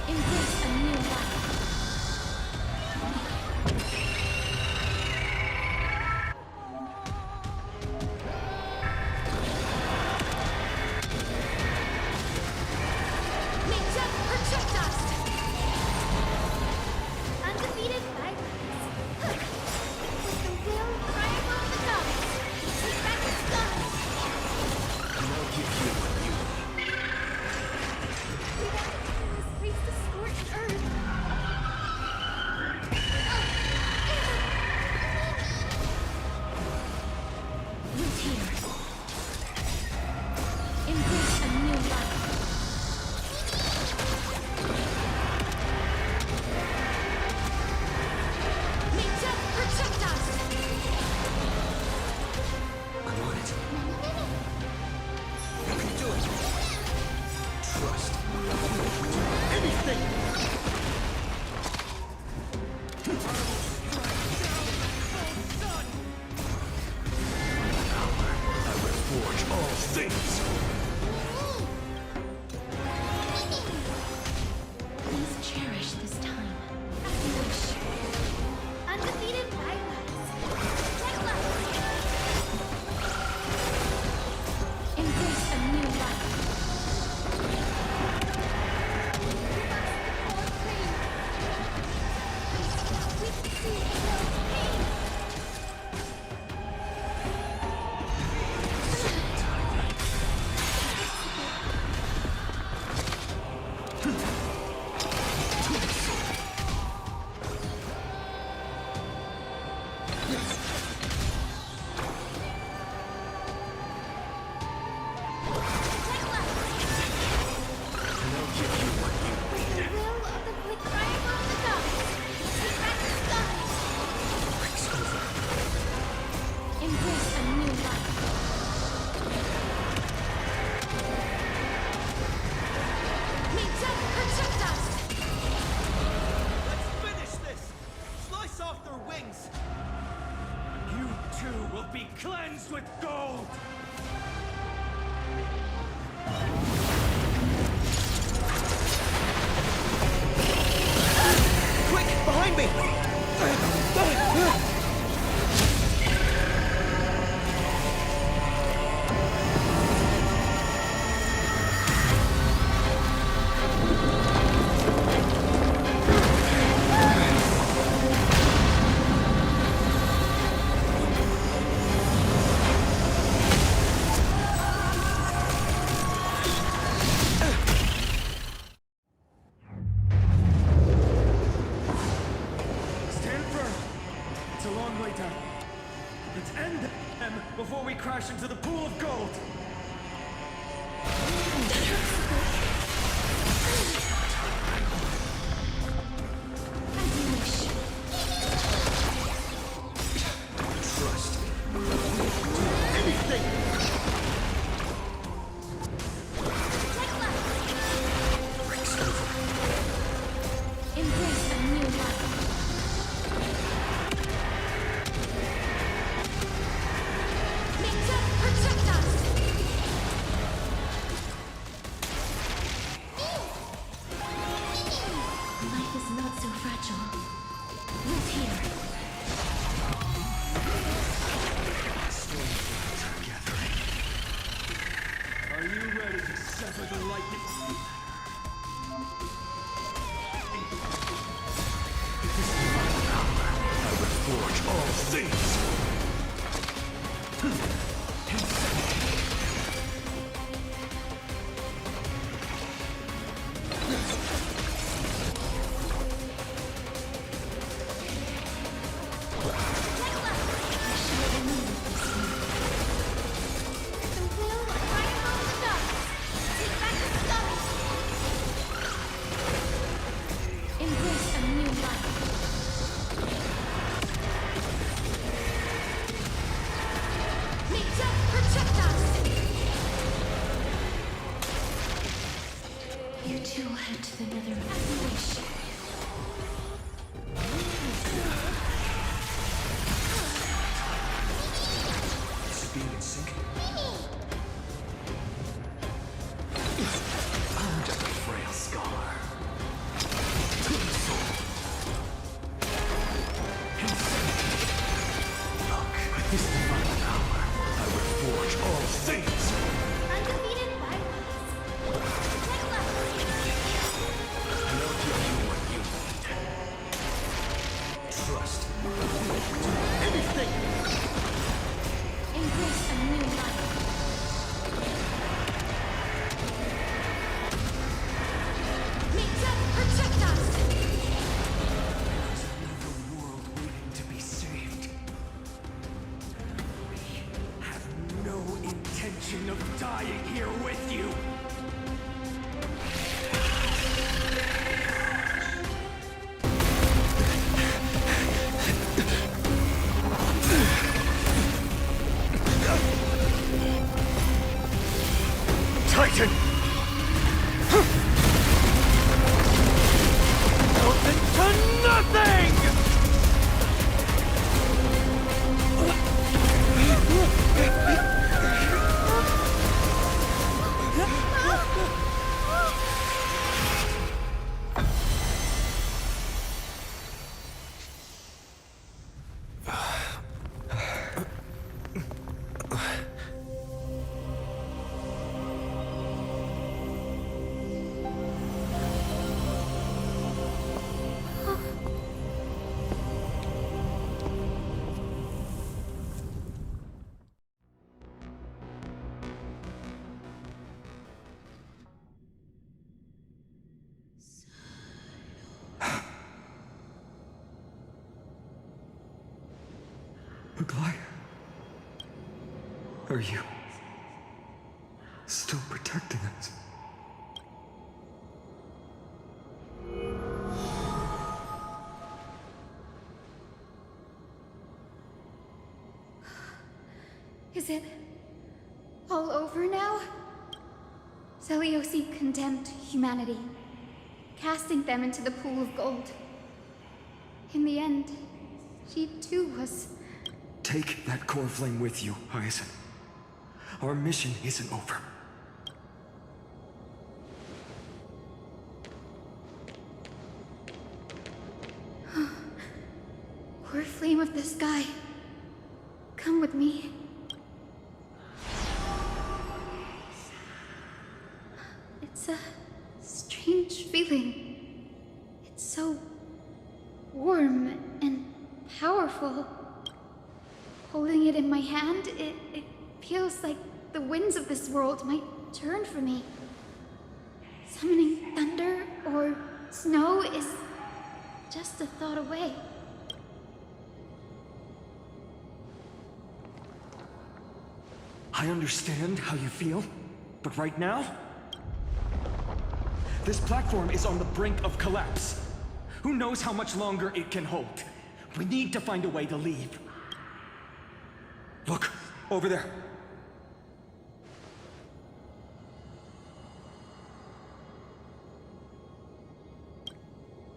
Embrace a new life. Ninja, protect us! Undefeated violence. With the will triangle of the gods, take back the skies. I'll give you what you need. We want to end this race to scorched earth. Root here. Embrace a new life. Ninja, protect us! I'm on it. You can do it. Trust. Anything! I will forge all things! Please cherish this time. Undefeated violence. Protect us. Embrace a new life. We see Elo's pain. No be cleansed with gold! Quick, behind me! Stand firm. It's a long way down. Let's end them before we crash into the pool of gold. Trust me. Anything! Breaks over. Embrace a new life. Ninja, protect us! Life is not so fragile. Root here. Are you ready to sever the lightning? I will forge all things. The will of Fireball the Gods. Take back the stars. Embrace a new life. Ninja, protect us! You two head to the nether as you wish. Is it being in sync? I'm just a frail scholar. Look, with this divine power, I will forge all things. Undefeated Fireflies. Protect us! I'll give you what you need. Trust. Anything! Embrace a new life. Ninja, protect us! There's another world waiting to be saved. We have no intention of dying here with you. Titan! To nothing! McGuire, are you still protecting us? Is it all over now? Seliosi condemned humanity, casting them into the pool of gold. In the end, she too was Take that core flame with you, Hyacinth. Our mission isn't over. Core flame of the sky. Come with me. It's a strange feeling. It's so warm and powerful. Holding it in my hand, it feels like the winds of this world might turn for me. Summoning thunder or snow is just a thought away. I understand how you feel, but right now, this platform is on the brink of collapse. Who knows how much longer it can hold? We need to find a way to leave. Look, over there.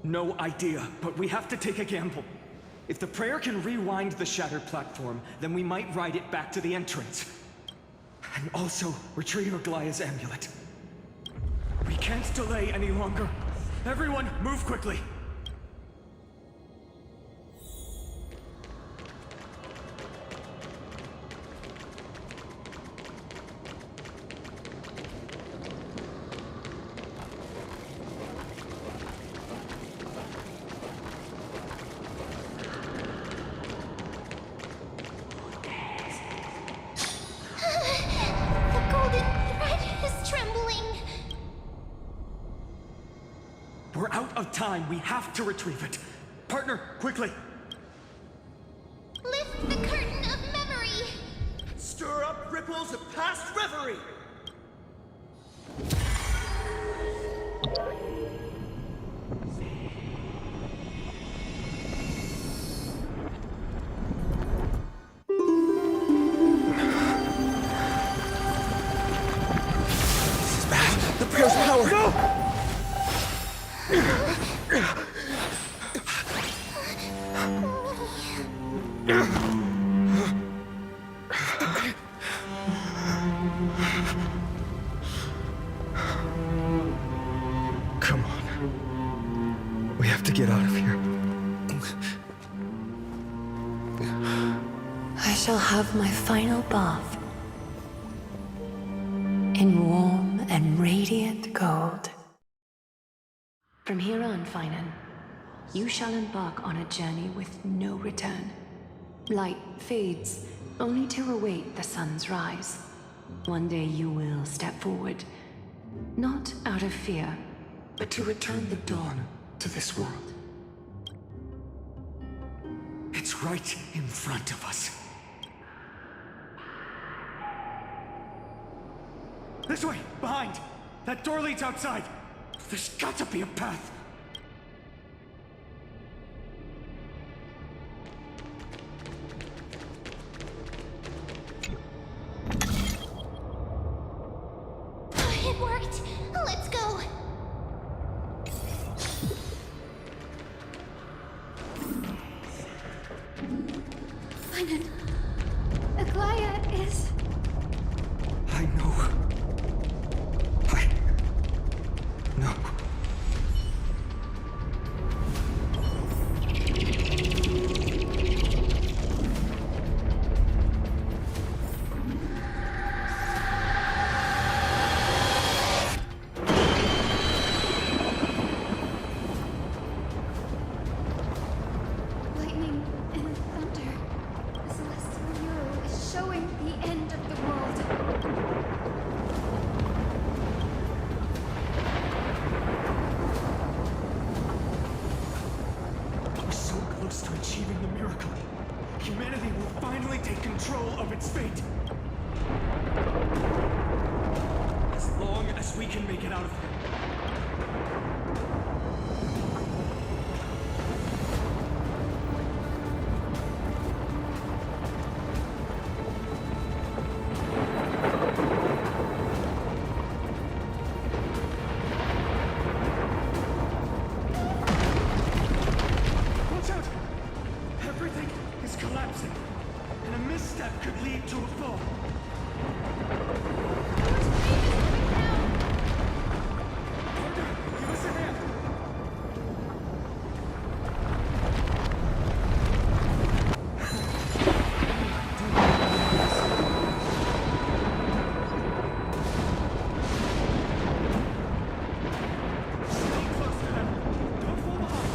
No idea, but we have to take a gamble. If the prayer can rewind the shattered platform, then we might ride it back to the entrance. And also retrieve Aglaya's amulet. We can't delay any longer. Everyone, move quickly. The golden thread is trembling. We're out of time. We have to retrieve it. Partner, quickly. Lift the curtain of memory. Stir up ripples of past reverie! The prayer's power! No! Come on. We have to get out of here. I shall have my final bath in warm and radiant gold. From here on, Finan, you shall embark on a journey with no return. Light fades, only to await the sun's rise. One day you will step forward, not out of fear, but to return the dawn to this world. It's right in front of us. This way! Behind! That door leads outside! There's got to be a path! It worked. Let's go. Finan, Aglaya is... I know. No. lightning and thunder. The celestial mural is showing the end of the world. We're so close to achieving the miracle. Humanity will finally take control of its fate. As long as we can make it out of here. Watch out! Everything is collapsing. and a misstep could lead to a fall. Partner, give us a hand. Stay close to them. Don't fall behind.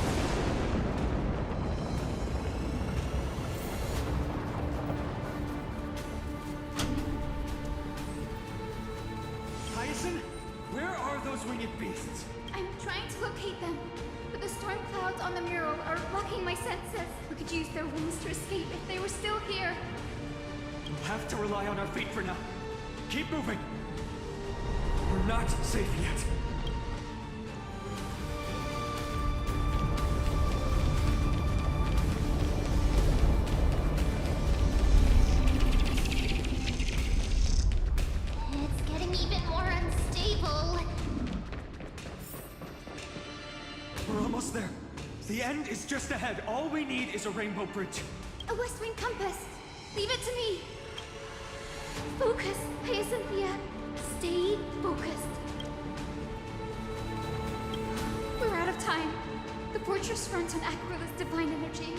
Hyacinth, where are those winged beasts? I'm trying to locate them, but the storm clouds on the mural are blocking my senses. We could use their wings to escape if they were still here. We'll have to rely on our feet for now. Keep moving. We're not safe yet. It's getting even more unstable. We're almost there. The end is just ahead. All we need is a rainbow bridge. A West Wing compass. Leave it to me. Focus, Hyacinthia. Stay focused. We're out of time. The fortress runs on Amphoreus' divine energy.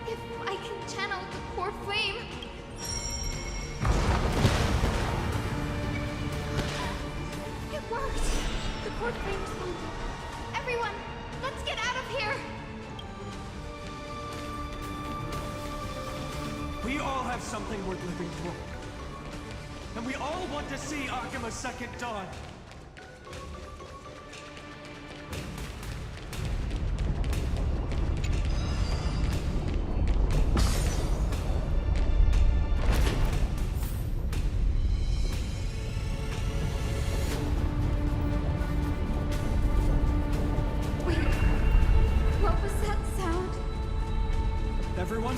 If I can channel the core flame. It worked. The core flame responded. Everyone, let's get out of here. We all have something worth living for. And we all want to see Akima's second dawn. Wait, what was that sound? Everyone,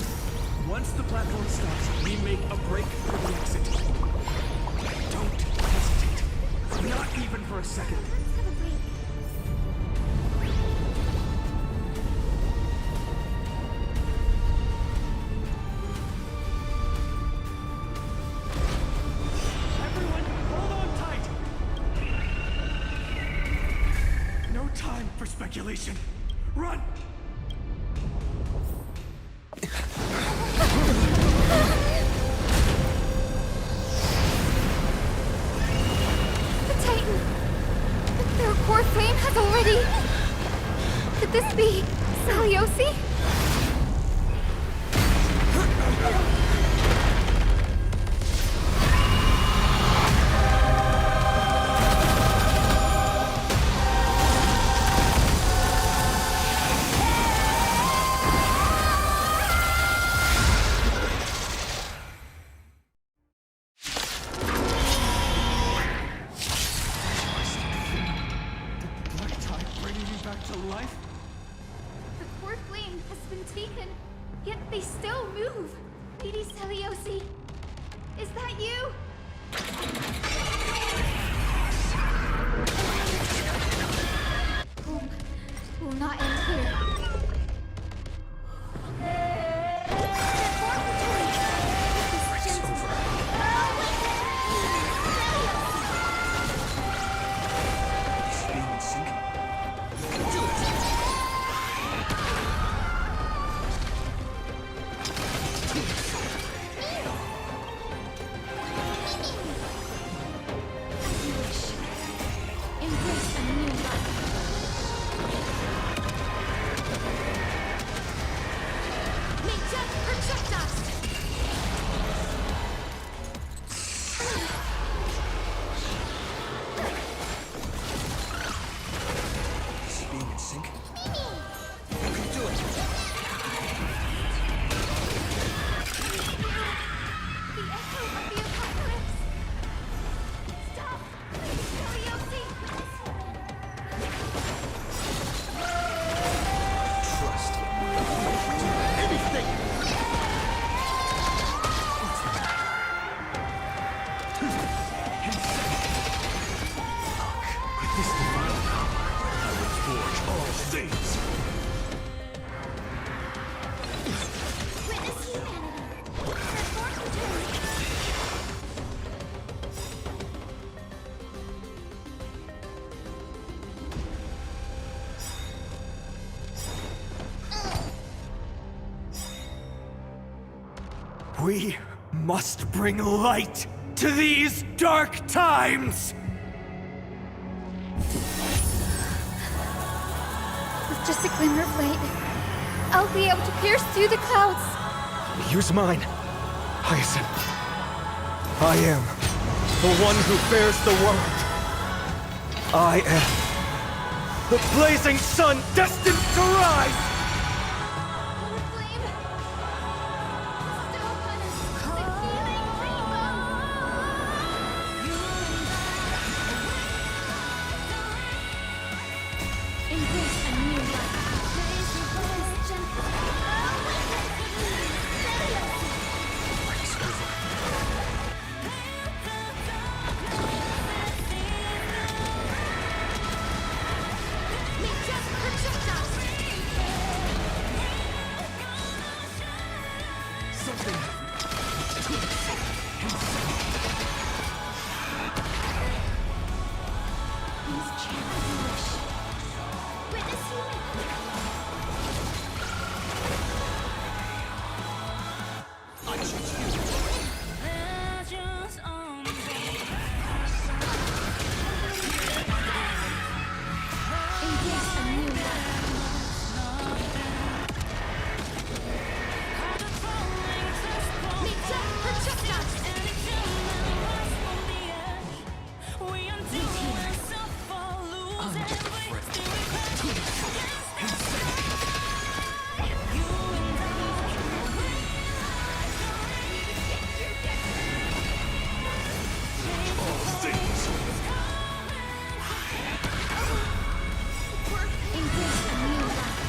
once the platform stops, we make a break for the exit. Don't hesitate. Not even for a second. Let's have a break. Everyone, hold on tight! No time for speculation. Run! The Titan! Their core flame has already... Could this be Seliosi? Black tide bringing you back to life? The core flame has been taken, yet they still move. Lady Seliosi, is that you? Home will not end here. It's over. Being in sync. Do it. Embrace a new life. May death protect us! Is he being in sync? You can do it. The echo of the apocalypse! Stop! Lady Seliosi! Trust. Do anything. We must bring light to these dark times! With just a glimmer of light, I'll be able to pierce through the clouds. Use mine, Hyacinth. I am the one who bears the world. I am the blazing sun destined to rise! The flame still upon us, the healing rainbow. Embrace a new life. This gentle Please chant as you wish. Witness healing. Embrace a new life. Embrace a new life.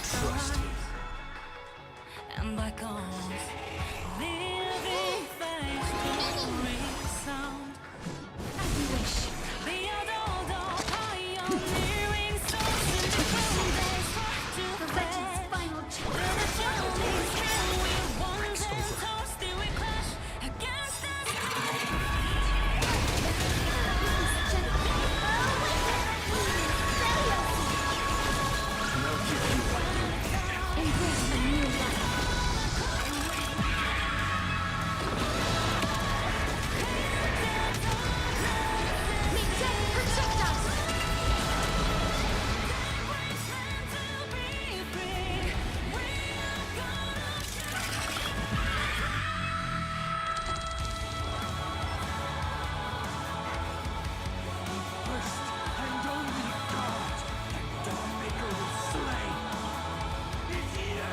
Trust me. And like all living things resound. As you wish. The old pioneering souls from days to The legend's final chapter. the journeys that we once and toasted we clash against us. Embrace a new life. First and only God that Dawnmaker will slay is you!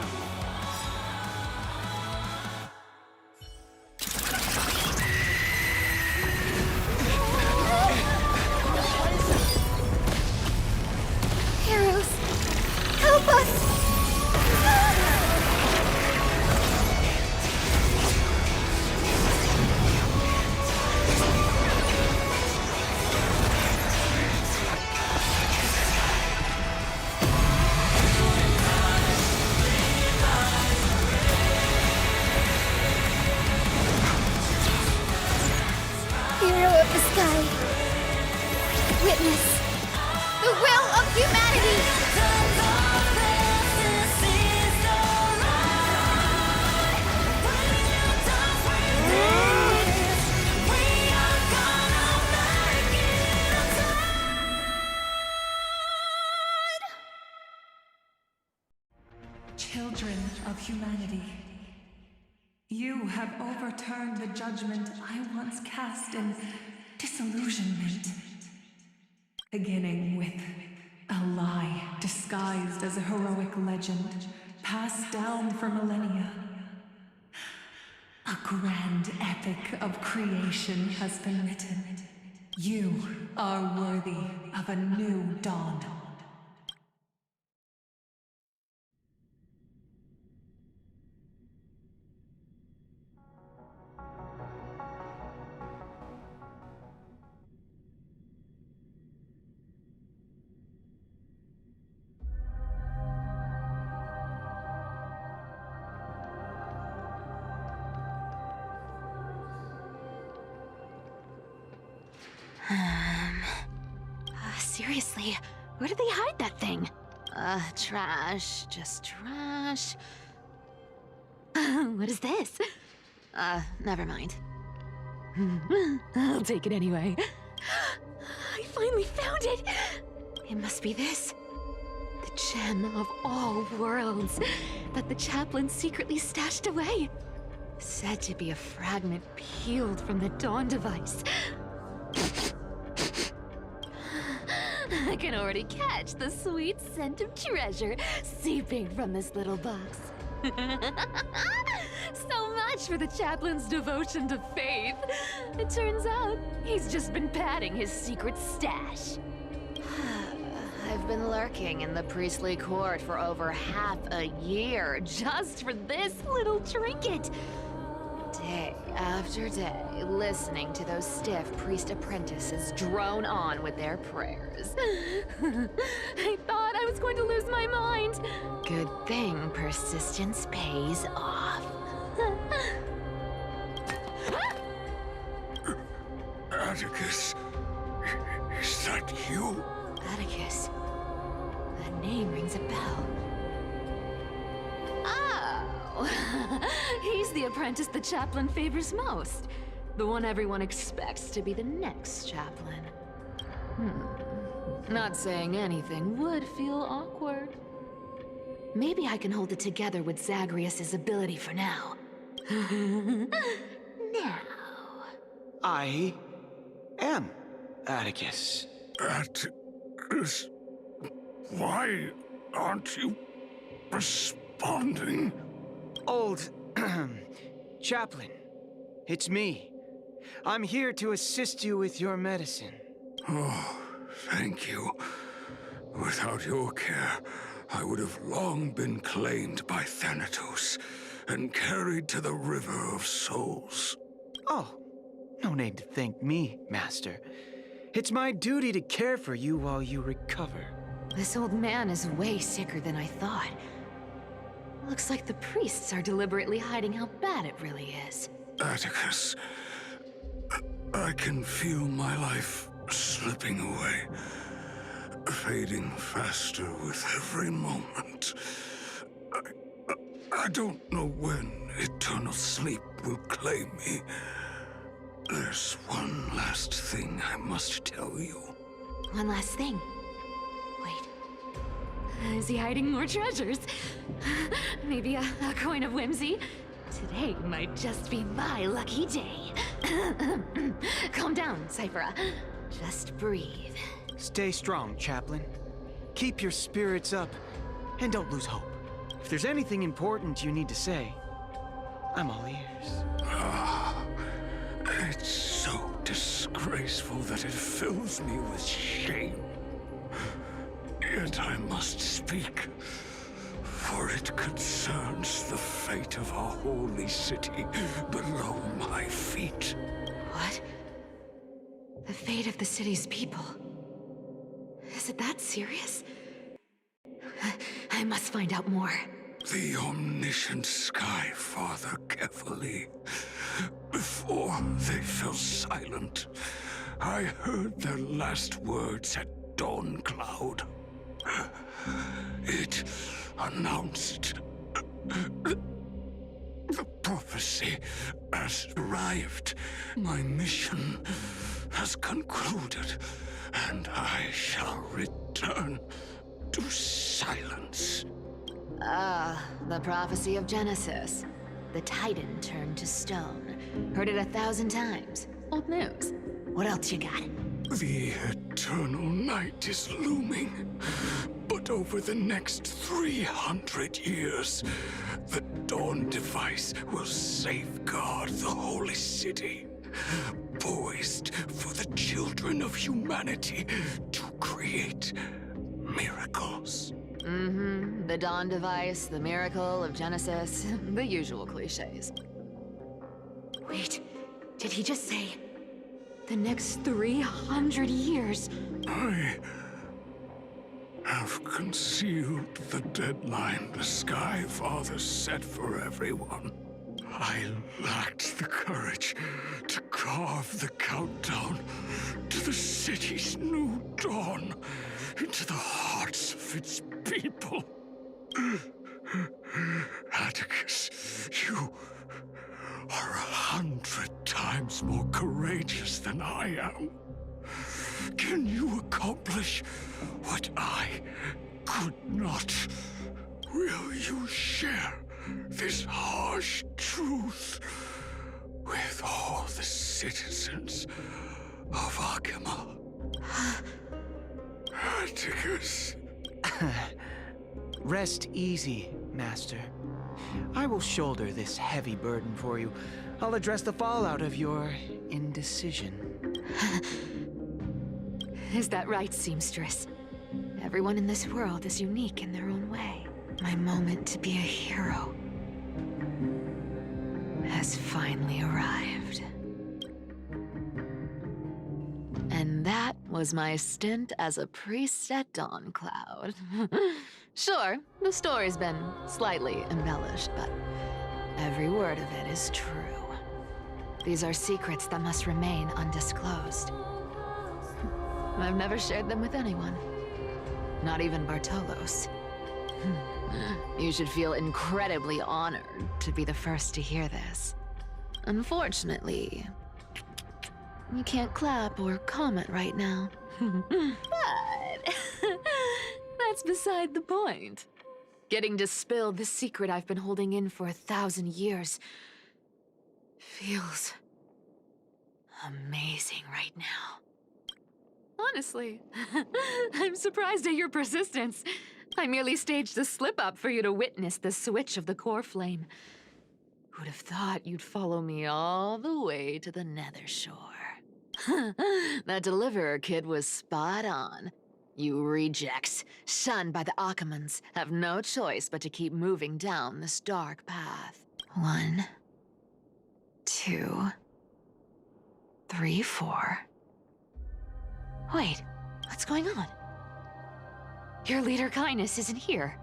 Heroes, help us! Hero of the sky, witness the will of humanity! Children of humanity, you have overturned the judgment I once cast in disillusionment. Beginning with a lie disguised as a heroic legend, passed down for millennia. A grand epic of creation has been written. You are worthy of a new dawn. Seriously, where did they hide that thing? Trash. Just trash. What is this? Never mind. I'll take it anyway. I finally found it! It must be this. The gem of all worlds that the chaplain secretly stashed away. Said to be a fragment peeled from the Dawn device. I can already catch the sweet scent of treasure seeping from this little box. So much for the chaplain's devotion to faith. It turns out he's just been padding his secret stash. I've been lurking in the priestly court for over half a year just for this little trinket. Day after day, listening to those stiff priest apprentices drone on with their prayers. I thought I was going to lose my mind. Good thing persistence pays off. Atticus, is that you? Atticus. That name rings a bell. Oh! He's the apprentice the chaplain favors most. The one everyone expects to be the next chaplain. Not saying anything would feel awkward. Maybe I can hold it together with Zagreus' ability for now. Now. I am Atticus. Atticus, why aren't you responding? Old chaplain, it's me. I'm here to assist you with your medicine. Oh, thank you. Without your care, I would have long been claimed by Thanatos and carried to the River of Souls. Oh, no need to thank me, Master. It's my duty to care for you while you recover. This old man is way sicker than I thought. Looks like the priests are deliberately hiding how bad it really is. Atticus, I can feel my life slipping away, fading faster with every moment. I don't know when eternal sleep will claim me. There's one last thing I must tell you. One last thing. Wait. Is he hiding more treasures? Maybe a coin of whimsy? Today might just be my lucky day. Calm down, Cyphera. Just breathe. Stay strong, Chaplain. Keep your spirits up, and don't lose hope. If there's anything important you need to say, I'm all ears. It's so disgraceful that it fills me with shame. Yet I must speak, for it concerns the fate of our holy city below my feet. What? The fate of the city's people? Is it that serious? I must find out more. The omniscient Sky Father carefully. Before they fell silent, I heard their last words at Dawn Cloud. It announced the prophecy has arrived. My mission has concluded, and I shall return to silence. The prophecy of Genesis. The Titan turned to stone. Heard it 1,000 times. Old news. What else you got? The eternal night is looming. But over the next 300 years, the Dawn device will safeguard the holy city, poised for the children of humanity to create miracles. The Dawn device, the miracle of Genesis, the usual cliches. Wait, did he just say the next 300 years? I have concealed the deadline the Sky Father set for everyone. I lacked the courage to carve the countdown to the city's new dawn into the hearts of its people. Atticus, you are 100 times more courageous than I am. Can you accomplish what I could not? Will you share this harsh truth with all the citizens of Akima? Atticus. Rest easy, Master. I will shoulder this heavy burden for you. I'll address the fallout of your indecision. Is that right, seamstress? Everyone in this world is unique in their own way. My moment to be a hero has finally arrived. And that was my stint as a priest at Dawn Cloud. Sure, the story's been slightly embellished, but every word of it is true. These are secrets that must remain undisclosed. I've never shared them with anyone. Not even Bartolos. You should feel incredibly honored to be the first to hear this. Unfortunately, you can't clap or comment right now. But that's beside the point. Getting to spill the secret I've been holding in for 1,000 years feels amazing right now. Honestly, I'm surprised at your persistence. I merely staged a slip-up for you to witness the switch of the core flame. Who'd have thought you'd follow me all the way to the Nether Shore? That Deliverer kid was spot on. You rejects, shunned by the Akamans, have no choice but to keep moving down this dark path. 1, 2, 3, 4. Wait, what's going on? Your leader Kindness isn't here.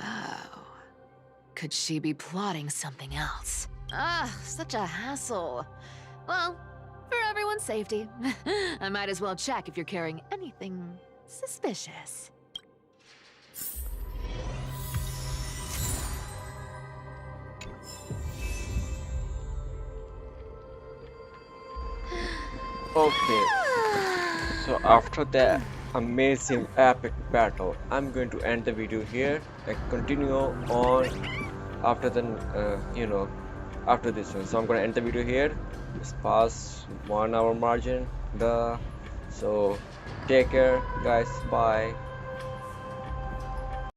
Oh. Could she be plotting something else? Ah, such a hassle. Well, for everyone's safety, I might as well check if you're carrying anything suspicious. Okay, so after that amazing epic battle, I'm going to end the video here and continue on after the after this one. So I'm gonna end the video here. It's past 1 hour margin. So take care, guys. Bye.